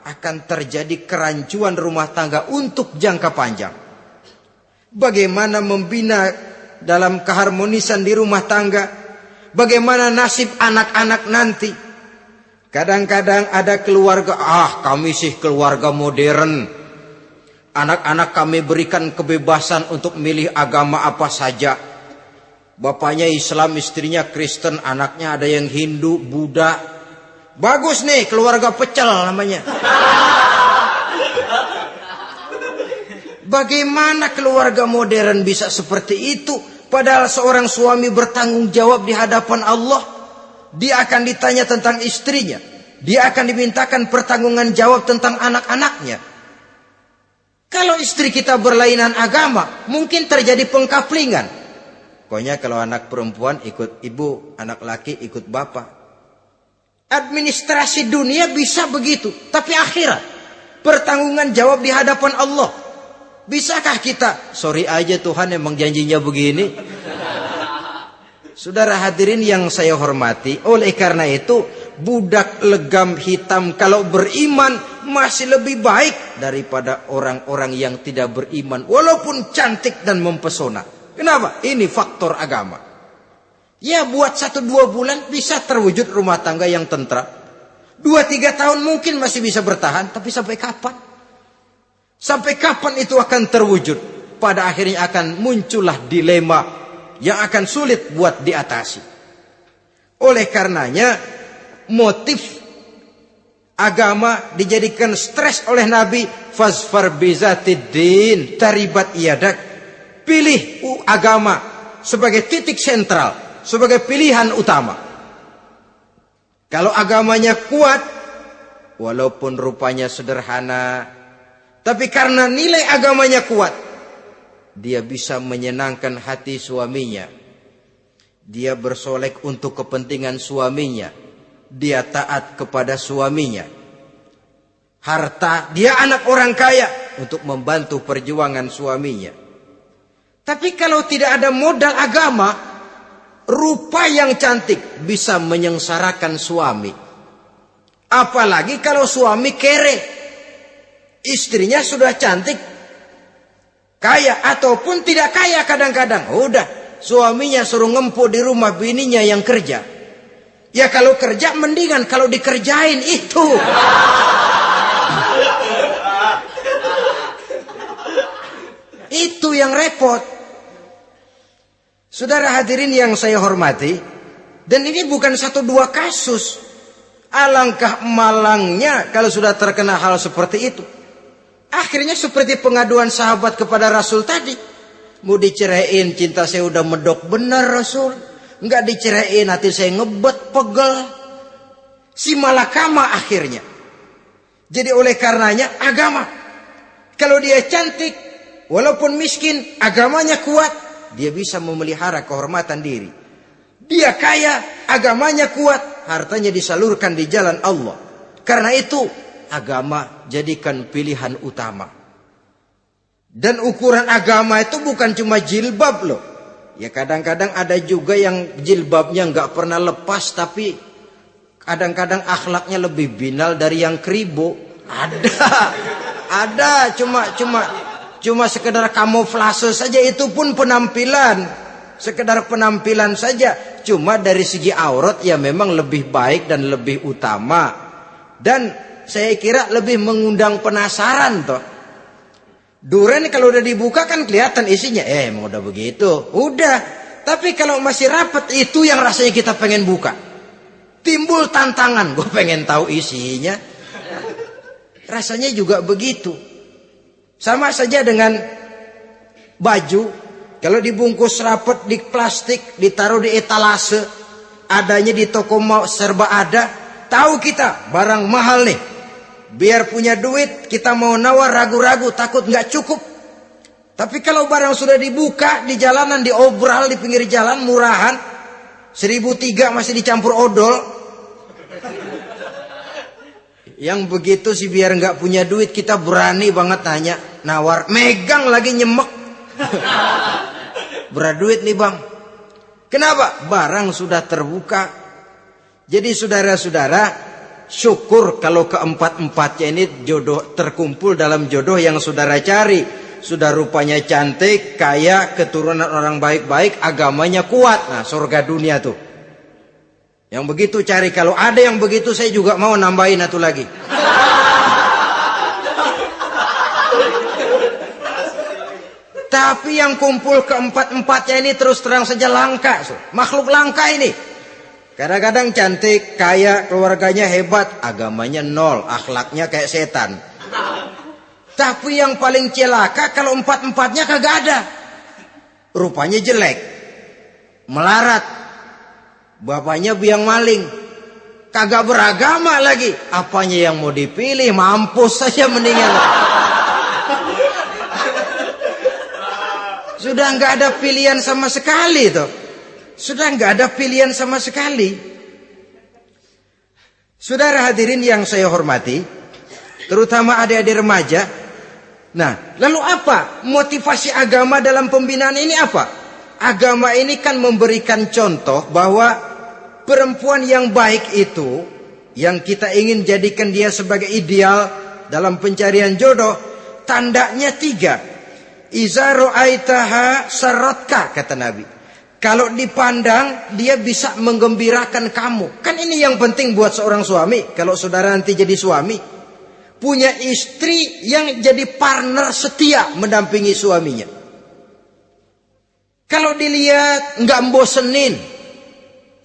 akan terjadi kerancuan rumah tangga untuk jangka panjang. Bagaimana membina dalam keharmonisan di rumah tangga? Bagaimana nasib anak-anak nanti? Kadang-kadang ada keluarga, kami sih keluarga modern. Anak-anak kami berikan kebebasan untuk milih agama apa saja. Bapaknya Islam, istrinya Kristen, anaknya ada yang Hindu, Buddha. Bagus nih, keluarga pecel namanya. Bagaimana keluarga modern bisa seperti itu? Padahal seorang suami bertanggung jawab di hadapan Allah. Dia akan ditanya tentang istrinya. Dia akan dimintakan pertanggungan jawab tentang anak-anaknya. Kalau istri kita berlainan agama, mungkin terjadi pengkaplingan. Pokoknya kalau anak perempuan ikut ibu, anak laki ikut bapak. Administrasi dunia bisa begitu. Tapi akhirat, pertanggungan jawab di hadapan Allah. Bisakah kita? Sorry aja Tuhan emang janjinya begini. Saudara hadirin yang saya hormati, oleh karena itu budak legam hitam kalau beriman masih lebih baik daripada orang-orang yang tidak beriman walaupun cantik dan mempesona. Kenapa? Ini faktor agama. Ya buat 1-2 bulan bisa terwujud rumah tangga yang tentram. 2-3 tahun mungkin masih bisa bertahan. Tapi sampai kapan? Sampai kapan itu akan terwujud? Pada akhirnya akan muncullah dilema yang akan sulit buat diatasi. Oleh karenanya motif agama dijadikan stres oleh Nabi. Fazfar bizatiddin taribat yadak. Pilih agama sebagai titik sentral, sebagai pilihan utama. Kalau agamanya kuat, walaupun rupanya sederhana, tapi karena nilai agamanya kuat, dia bisa menyenangkan hati suaminya. Dia bersolek untuk kepentingan suaminya. Dia taat kepada suaminya. Harta, dia anak orang kaya untuk membantu perjuangan suaminya. Tapi kalau tidak ada modal agama, rupa yang cantik bisa menyengsarakan suami. Apalagi kalau suami kere. Istrinya sudah cantik, kaya ataupun tidak kaya kadang-kadang. Udah, suaminya suruh ngempuk di rumah, bininya yang kerja. Ya kalau kerja mendingan kalau dikerjain itu. Itu yang repot. Saudara hadirin yang saya hormati, dan ini bukan 1-2 kasus. Alangkah malangnya kalau sudah terkena hal seperti itu. Akhirnya seperti pengaduan sahabat kepada Rasul tadi. Mau diceraiin, cinta saya udah medok benar Rasul. Enggak diceraiin, hati saya ngebet, pegel. Si malakama akhirnya. Jadi oleh karenanya agama. Kalau dia cantik, walaupun miskin, agamanya kuat, dia bisa memelihara kehormatan diri. Dia kaya, agamanya kuat, hartanya disalurkan di jalan Allah. Karena itu, agama jadikan pilihan utama. Dan ukuran agama itu bukan cuma jilbab loh. Ya kadang-kadang ada juga yang jilbabnya nggak pernah lepas, tapi kadang-kadang akhlaknya lebih binal dari yang kribo. Ada cuma sekedar kamuflase saja, itu pun penampilan. Sekedar penampilan saja. Cuma dari segi aurat ya memang lebih baik dan lebih utama. Dan saya kira lebih mengundang penasaran toh. Duren kalau udah dibuka kan kelihatan isinya. Emang udah begitu. Udah. Tapi kalau masih rapat, itu yang rasanya kita pengen buka. Timbul tantangan. Gue pengen tahu isinya. Rasanya juga begitu. Sama saja dengan baju. Kalau dibungkus rapat di plastik, ditaruh di etalase, adanya di toko mau serba ada. Tahu kita barang mahal nih. Biar punya duit, kita mau nawar ragu-ragu, takut nggak cukup. Tapi kalau barang sudah dibuka di jalanan, diobral di pinggir jalan, murahan, 1.003 masih dicampur odol. Yang begitu sih biar nggak punya duit, kita berani banget tanya, nawar, megang lagi nyemek. Berat duit nih bang. Kenapa? Barang sudah terbuka. Jadi saudara-saudara, syukur kalau keempat-empatnya ini jodoh terkumpul dalam jodoh yang saudara cari. Sudah rupanya cantik, kaya, keturunan orang baik-baik, agamanya kuat. Nah, surga dunia tuh. Yang begitu cari. Kalau ada yang begitu, saya juga mau nambahin satu lagi. Tapi yang kumpul keempat-empatnya ini terus terang saja langka. Makhluk langka ini. Kadang-kadang cantik, kaya, keluarganya hebat, agamanya nol, akhlaknya kayak setan. Tapi yang paling celaka kalau empat-empatnya kagak ada. Rupanya jelek, melarat, bapaknya biang maling, kagak beragama lagi. Apanya yang mau dipilih? Mampus saja mendingan. Sudah nggak ada pilihan sama sekali tuh. Sudah nggak ada pilihan sama sekali. Saudara hadirin yang saya hormati, terutama adik-adik remaja. Nah, lalu apa motivasi agama dalam pembinaan ini apa? Agama ini kan memberikan contoh bahwa perempuan yang baik itu, yang kita ingin jadikan dia sebagai ideal dalam pencarian jodoh, tandanya 3. Iza ra'aitaha saratka, kata Nabi. Kalau dipandang, dia bisa menggembirakan kamu. Kan ini yang penting buat seorang suami. Kalau saudara nanti jadi suami, punya istri yang jadi partner setia mendampingi suaminya. Kalau dilihat nggak bosenin,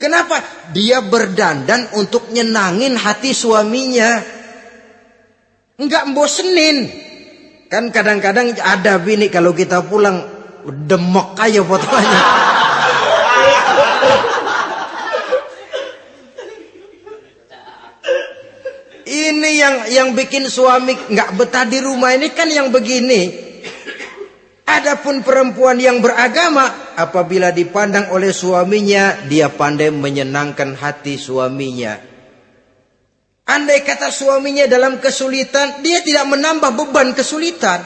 Kenapa? Dia berdandan untuk nyenangin hati suaminya. Enggak bosenin. Kan kadang-kadang ada bini kalau kita pulang demek aja fotonya. Ini yang bikin suami enggak betah di rumah ini kan yang begini. Adapun perempuan yang beragama, apabila dipandang oleh suaminya, dia pandai menyenangkan hati suaminya. Andai kata suaminya dalam kesulitan, dia tidak menambah beban kesulitan.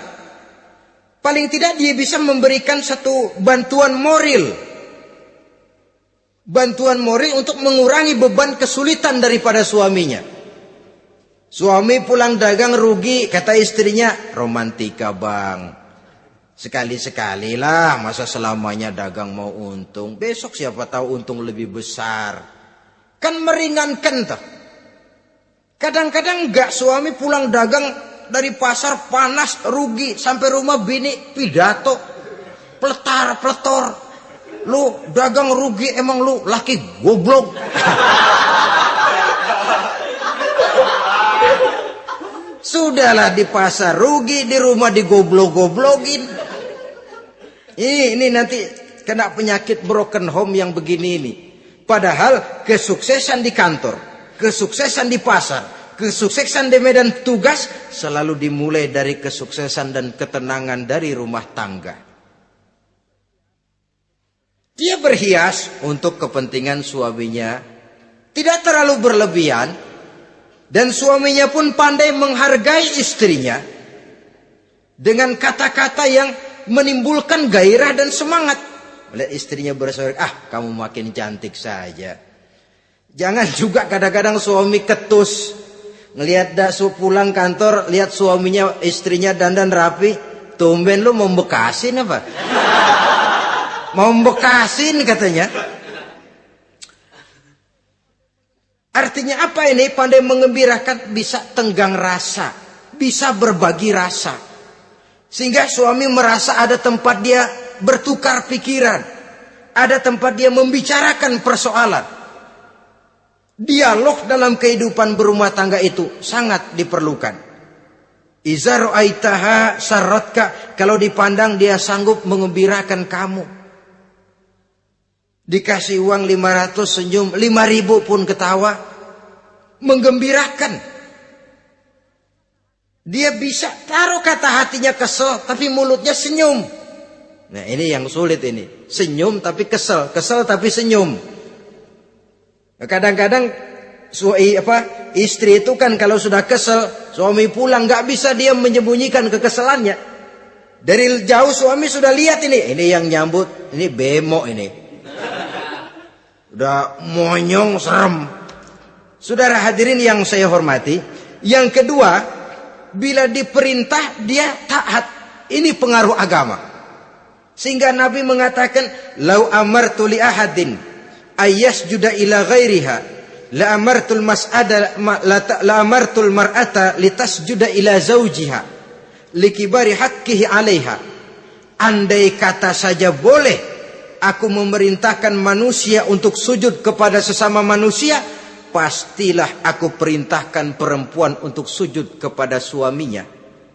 Paling tidak dia bisa memberikan satu bantuan moral. Bantuan moral untuk mengurangi beban kesulitan daripada suaminya. Suami pulang dagang rugi, kata istrinya, romantika bang. Sekali-sekali lah, masa selamanya dagang mau untung. Besok siapa tahu untung lebih besar. Kan meringankan toh. Kadang-kadang enggak, suami pulang dagang dari pasar panas, rugi. Sampai rumah bini pidato. Pletar-pletor. Lu dagang rugi, emang lu laki goblok. Sudahlah di pasar rugi, di rumah digoblok-goblokin. Ini nanti kena penyakit broken home yang begini ini. Padahal kesuksesan di kantor, kesuksesan di pasar, kesuksesan di medan tugas selalu dimulai dari kesuksesan dan ketenangan dari rumah tangga. Dia berhias untuk kepentingan suaminya, tidak terlalu berlebihan, dan suaminya pun pandai menghargai istrinya dengan kata-kata yang menimbulkan gairah dan semangat. Melihat istrinya bersorak, kamu makin cantik saja. Jangan juga kadang-kadang suami ketus. Ngelihat pulang kantor, lihat suaminya, istrinya dandan rapi. Tumben lu mau bekasin apa? Mau bekasin katanya. Artinya apa ini? Pandai mengembirakan, bisa tenggang rasa, bisa berbagi rasa. Sehingga suami merasa ada tempat dia bertukar pikiran. Ada tempat dia membicarakan persoalan. Dialog dalam kehidupan berumah tangga itu sangat diperlukan. Iza ra'aitaha sarratka, kalau dipandang dia sanggup mengembirakan kamu. Dikasih uang 500 senyum, 5.000 pun ketawa. Menggembirakan. Dia bisa taruh kata hatinya kesel, tapi mulutnya senyum. Nah ini yang sulit ini. Senyum tapi kesel, kesel tapi senyum. Kadang-kadang istri itu kan kalau sudah kesel, suami pulang nggak bisa dia menyembunyikan kekesalannya. Dari jauh suami sudah lihat ini yang nyambut, ini bemo ini. Udah monyong serem. Saudara hadirin yang saya hormati, yang kedua, bila diperintah dia taat. Ini pengaruh agama. Sehingga Nabi mengatakan, "Lau amartu li ahadin ayyasjuda ila ghairiha, la amartul mar'ata litasjuda ila zawjiha likibari haqqihi 'alaiha." Andai kata saja boleh aku memerintahkan manusia untuk sujud kepada sesama manusia, pastilah aku perintahkan perempuan untuk sujud kepada suaminya.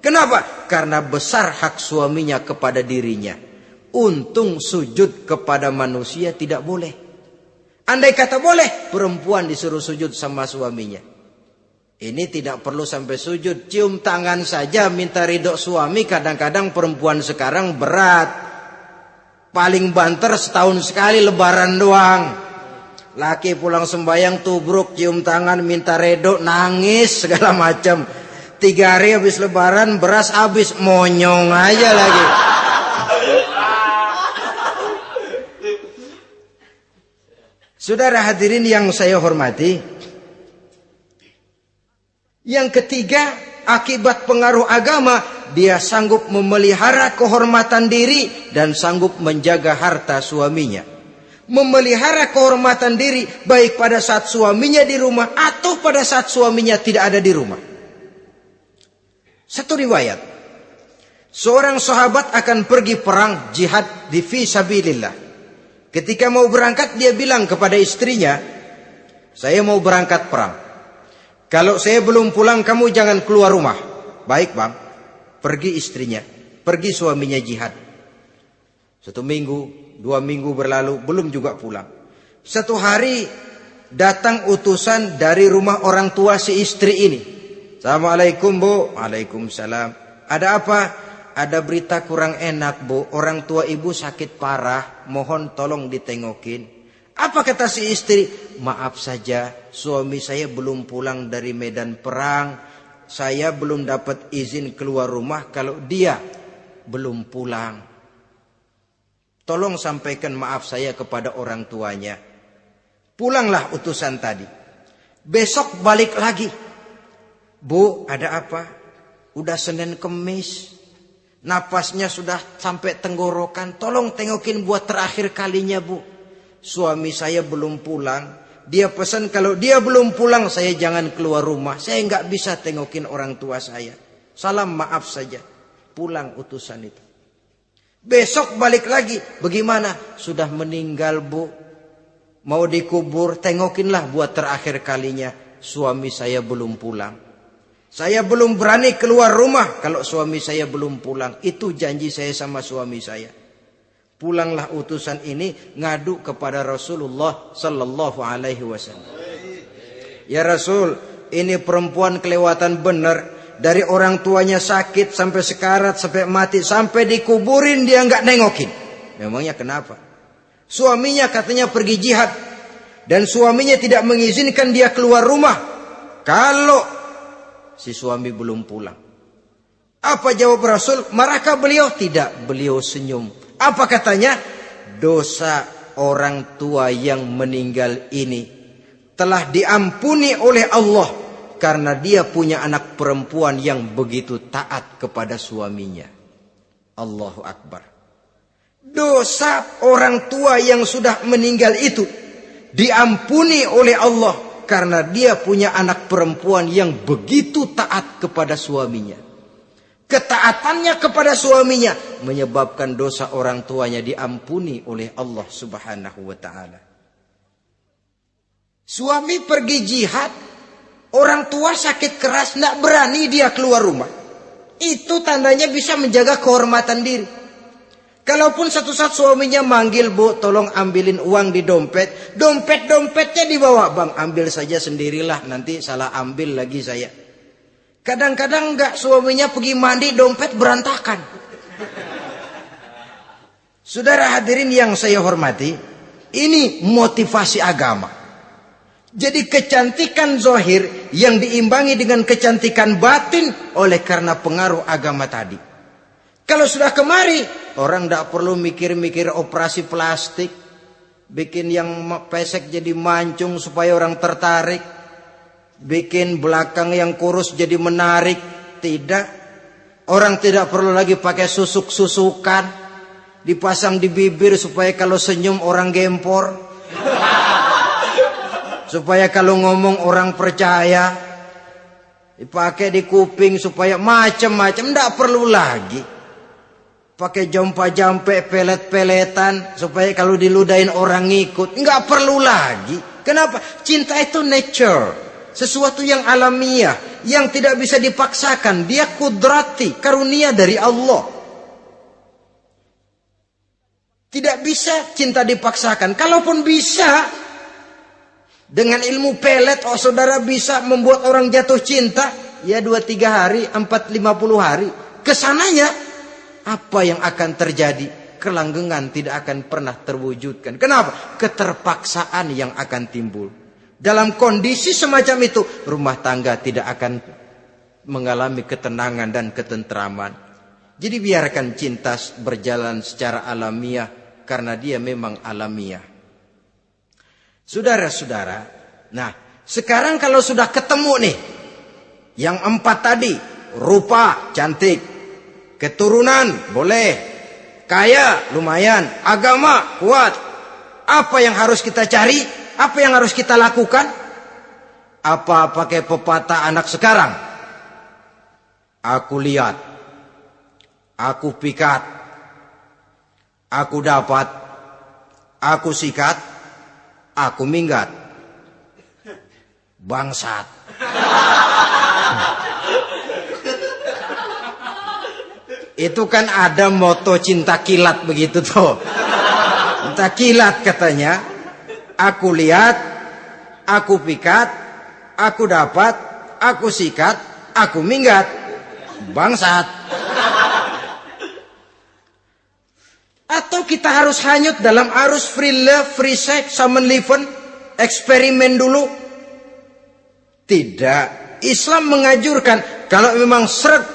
Kenapa? Karena besar hak suaminya kepada dirinya. Untung sujud kepada manusia tidak boleh. Andai kata boleh, perempuan disuruh sujud sama suaminya. Ini tidak perlu sampai sujud. Cium tangan saja minta ridho suami. Kadang-kadang perempuan sekarang berat. Paling banter setahun sekali lebaran doang. Laki pulang sembahyang tubruk, cium tangan, minta redo, nangis segala macam. 3 hari habis lebaran beras habis, monyong aja lagi. Saudara hadirin yang saya hormati, yang ketiga, akibat pengaruh agama, dia sanggup memelihara kehormatan diri dan sanggup menjaga harta suaminya. Memelihara kehormatan diri baik pada saat suaminya di rumah atau pada saat suaminya tidak ada di rumah. Satu riwayat, seorang sahabat akan pergi perang jihad di fi sabilillah. Ketika mau berangkat dia bilang kepada istrinya, saya mau berangkat perang. Kalau saya belum pulang kamu jangan keluar rumah. Baik bang. Pergi istrinya, pergi suaminya jihad. 1 minggu, 2 minggu berlalu, belum juga pulang. Satu hari datang utusan dari rumah orang tua si istri ini. Assalamualaikum bu. Waalaikumsalam. Ada apa? Ada berita kurang enak bu. Orang tua ibu sakit parah. Mohon tolong ditengokin. Apa kata si istri? Maaf saja, suami saya belum pulang dari medan perang. Saya belum dapat izin keluar rumah kalau dia belum pulang. Tolong sampaikan maaf saya kepada orang tuanya. Pulanglah utusan tadi. Besok balik lagi. Bu, ada apa? Udah Senin Kemis. Napasnya sudah sampai tenggorokan. Tolong tengokin buat terakhir kalinya bu. Suami saya belum pulang. Dia pesan kalau dia belum pulang saya jangan keluar rumah. Saya nggak bisa tengokin orang tua saya. Salam maaf saja. Pulang utusan itu. Besok balik lagi. Bagaimana? Sudah meninggal bu. Mau dikubur. Tengokinlah buat terakhir kalinya. Suami saya belum pulang. Saya belum berani keluar rumah kalau suami saya belum pulang. Itu janji saya sama suami saya. Pulanglah utusan ini ngadu kepada Rasulullah sallallahu alaihi wasallam. Ya Rasul, ini perempuan kelewatan benar. Dari orang tuanya sakit sampai sekarat sampai mati sampai dikuburin dia nggak nengokin. Memangnya kenapa? Suaminya katanya pergi jihad dan suaminya tidak mengizinkan dia keluar rumah kalau si suami belum pulang. Apa jawab Rasul? Marahkah beliau? Tidak, beliau senyum. Apa katanya? Dosa orang tua yang meninggal ini telah diampuni oleh Allah karena dia punya anak perempuan yang begitu taat kepada suaminya. Allahu Akbar. Dosa orang tua yang sudah meninggal itu diampuni oleh Allah karena dia punya anak perempuan yang begitu taat kepada suaminya. Ketaatannya kepada suaminya menyebabkan dosa orang tuanya diampuni oleh Allah Subhanahu wa taala. Suami pergi jihad, orang tua sakit keras, tidak berani dia keluar rumah. Itu tandanya bisa menjaga kehormatan diri. Kalaupun satu saat suaminya manggil, bu tolong ambilin uang di dompet. Dompetnya dibawa, bang ambil saja sendirilah, nanti salah ambil lagi saya. Kadang-kadang enggak, suaminya pergi mandi dompet berantakan. Saudara hadirin yang saya hormati, ini motivasi agama. Jadi kecantikan zahir yang diimbangi dengan kecantikan batin oleh karena pengaruh agama tadi. Kalau sudah kemari, orang tidak perlu mikir-mikir operasi plastik, bikin yang pesek jadi mancung supaya orang tertarik, bikin belakang yang kurus jadi menarik. Tidak. Orang tidak perlu lagi pakai susuk-susukan, dipasang di bibir supaya kalau senyum orang gempor, supaya kalau ngomong orang percaya, dipakai di kuping supaya macam-macam. Tidak perlu lagi pakai jompa-jampe, pelet-peletan supaya kalau diludahin orang ngikut. Enggak perlu lagi. Kenapa? Cinta itu nature, sesuatu yang alamiah, yang tidak bisa dipaksakan. Dia kudrati, karunia dari Allah. Tidak bisa cinta dipaksakan. Kalaupun bisa, dengan ilmu pelet, oh saudara bisa membuat orang jatuh cinta, ya 2-3 hari, 4-50 hari. Kesananya, apa yang akan terjadi? Kelanggengan tidak akan pernah terwujudkan. Kenapa? Keterpaksaan yang akan timbul. Dalam kondisi semacam itu, rumah tangga tidak akan mengalami ketenangan dan ketentraman. Jadi biarkan cinta berjalan secara alamiah, karena dia memang alamiah. Saudara-saudara, nah sekarang kalau sudah ketemu nih, yang 4 tadi, rupa cantik, keturunan boleh, kaya lumayan, agama kuat. Apa yang harus kita cari? Apa yang harus kita lakukan? Apa pakai pepatah anak sekarang? Aku lihat, aku pikat, aku dapat, aku sikat, aku minggat. Bangsat. Itu kan ada moto cinta kilat begitu tuh. Cinta kilat katanya. Aku lihat, aku pikat, aku dapat, aku sikat, aku minggat. Bangsat. Atau kita harus hanyut dalam arus free love, free sex, summon living, eksperimen dulu? Tidak. Islam mengajurkan kalau memang seret,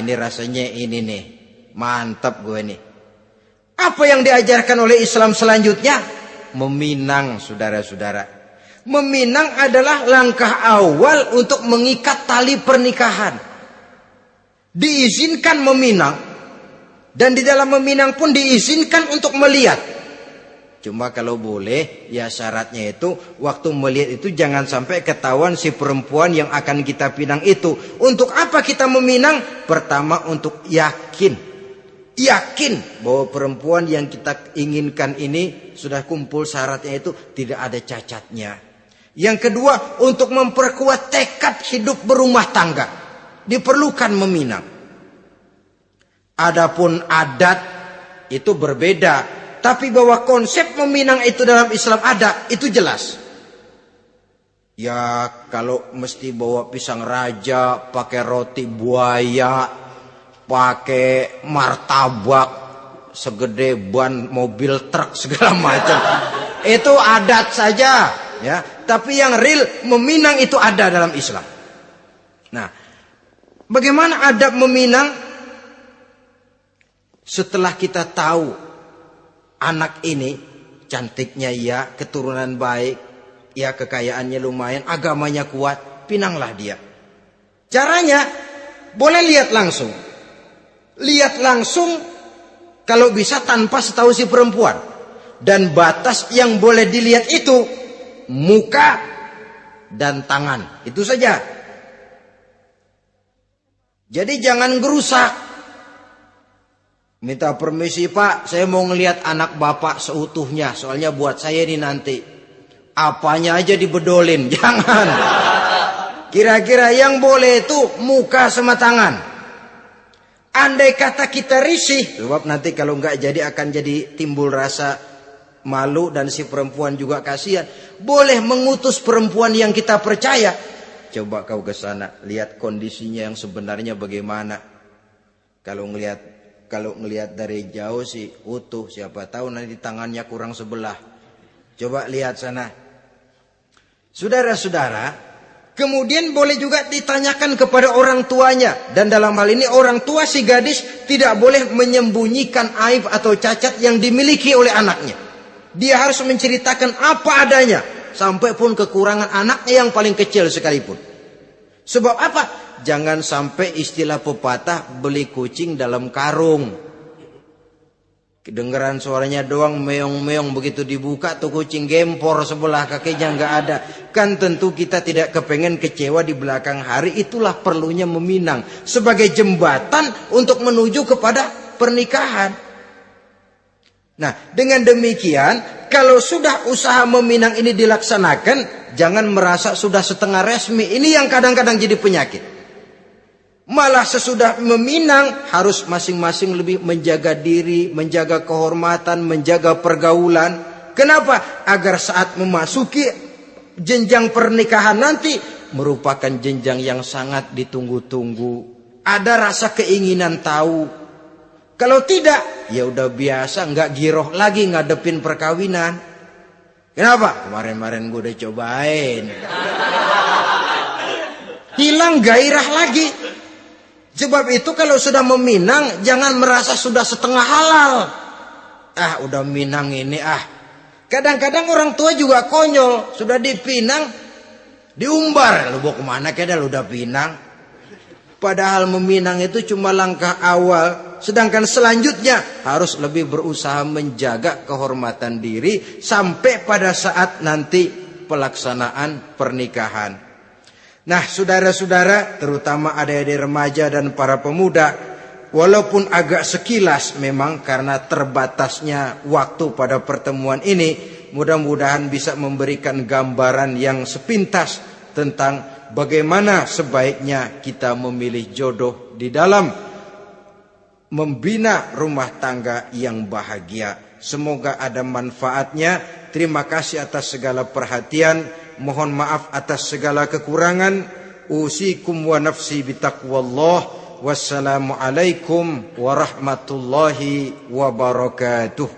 ini rasanya ini nih, mantap gue nih. Apa yang diajarkan oleh Islam selanjutnya? Meminang, saudara-saudara. Meminang adalah langkah awal untuk mengikat tali pernikahan. Diizinkan meminang, dan di dalam meminang pun diizinkan untuk melihat. Cuma kalau boleh, ya syaratnya itu waktu melihat itu jangan sampai ketahuan si perempuan yang akan kita pinang itu. Untuk apa kita meminang? Pertama untuk yakin bahwa perempuan yang kita inginkan ini sudah kumpul syaratnya itu, tidak ada cacatnya. Yang kedua, untuk memperkuat tekad hidup berumah tangga, diperlukan meminang. Adapun adat itu berbeda. Tapi bahwa konsep meminang itu dalam Islam ada, itu jelas. Ya kalau mesti bawa pisang raja, pakai roti buaya, pakai martabak segede ban mobil truk segala macam. Itu adat saja, ya. Tapi yang real meminang itu ada dalam Islam. Nah, bagaimana adab meminang? Setelah kita tahu anak ini cantiknya ya, keturunan baik, ya kekayaannya lumayan, agamanya kuat, pinanglah dia. Caranya boleh lihat langsung. Lihat langsung kalau bisa tanpa setahu si perempuan. Dan batas yang boleh dilihat itu muka dan tangan. Itu saja. Jadi jangan gerusak. Minta permisi Pak, saya mau ngelihat anak Bapak seutuhnya. Soalnya buat saya ini nanti. Apanya aja dibedolin, jangan. Kira-kira yang boleh itu muka sama tangan. Andai kata kita risih, sebab nanti kalau nggak jadi akan jadi timbul rasa malu dan si perempuan juga kasihan. Boleh mengutus perempuan yang kita percaya. Coba kau ke sana, lihat kondisinya yang sebenarnya bagaimana. Kalau ngelihat dari jauh sih utuh, siapa tahu nanti tangannya kurang sebelah. Coba lihat sana. Saudara-saudara, kemudian boleh juga ditanyakan kepada orang tuanya. Dan dalam hal ini orang tua si gadis tidak boleh menyembunyikan aib atau cacat yang dimiliki oleh anaknya. Dia harus menceritakan apa adanya, sampai pun kekurangan anaknya yang paling kecil sekalipun. Sebab apa? Jangan sampai istilah pepatah beli kucing dalam karung. Kedengeran suaranya doang meong-meong, begitu dibuka tuh kucing gempor sebelah kakinya nggak ada. Kan tentu kita tidak kepengen kecewa di belakang hari. Itulah perlunya meminang sebagai jembatan untuk menuju kepada pernikahan. Nah, dengan demikian kalau sudah usaha meminang ini dilaksanakan, jangan merasa sudah setengah resmi. Ini yang kadang-kadang jadi penyakit. Malah sesudah meminang harus masing-masing lebih menjaga diri, menjaga kehormatan, menjaga pergaulan. Kenapa? Agar saat memasuki jenjang pernikahan nanti merupakan jenjang yang sangat ditunggu-tunggu. Ada rasa keinginan tahu. Kalau tidak, ya udah biasa, nggak giroh lagi ngadepin perkawinan. Kenapa? Kemarin-kemarin gue udah cobain. Hilang gairah lagi. Sebab itu kalau sudah meminang, jangan merasa sudah setengah halal. Udah minang ini Kadang-kadang orang tua juga konyol. Sudah dipinang, diumbar. Lu bawa kemana keda lu udah pinang? Padahal meminang itu cuma langkah awal. Sedangkan selanjutnya harus lebih berusaha menjaga kehormatan diri sampai pada saat nanti pelaksanaan pernikahan. Nah, saudara-saudara, terutama adik-adik remaja dan para pemuda, walaupun agak sekilas memang karena terbatasnya waktu pada pertemuan ini, mudah-mudahan bisa memberikan gambaran yang sepintas tentang bagaimana sebaiknya kita memilih jodoh di dalam membina rumah tangga yang bahagia. Semoga ada manfaatnya. Terima kasih atas segala perhatian. Mohon maaf atas segala kekurangan. Usikum wa nafsi bitaqwallah. Wassalamualaikum warahmatullahi wabarakatuh.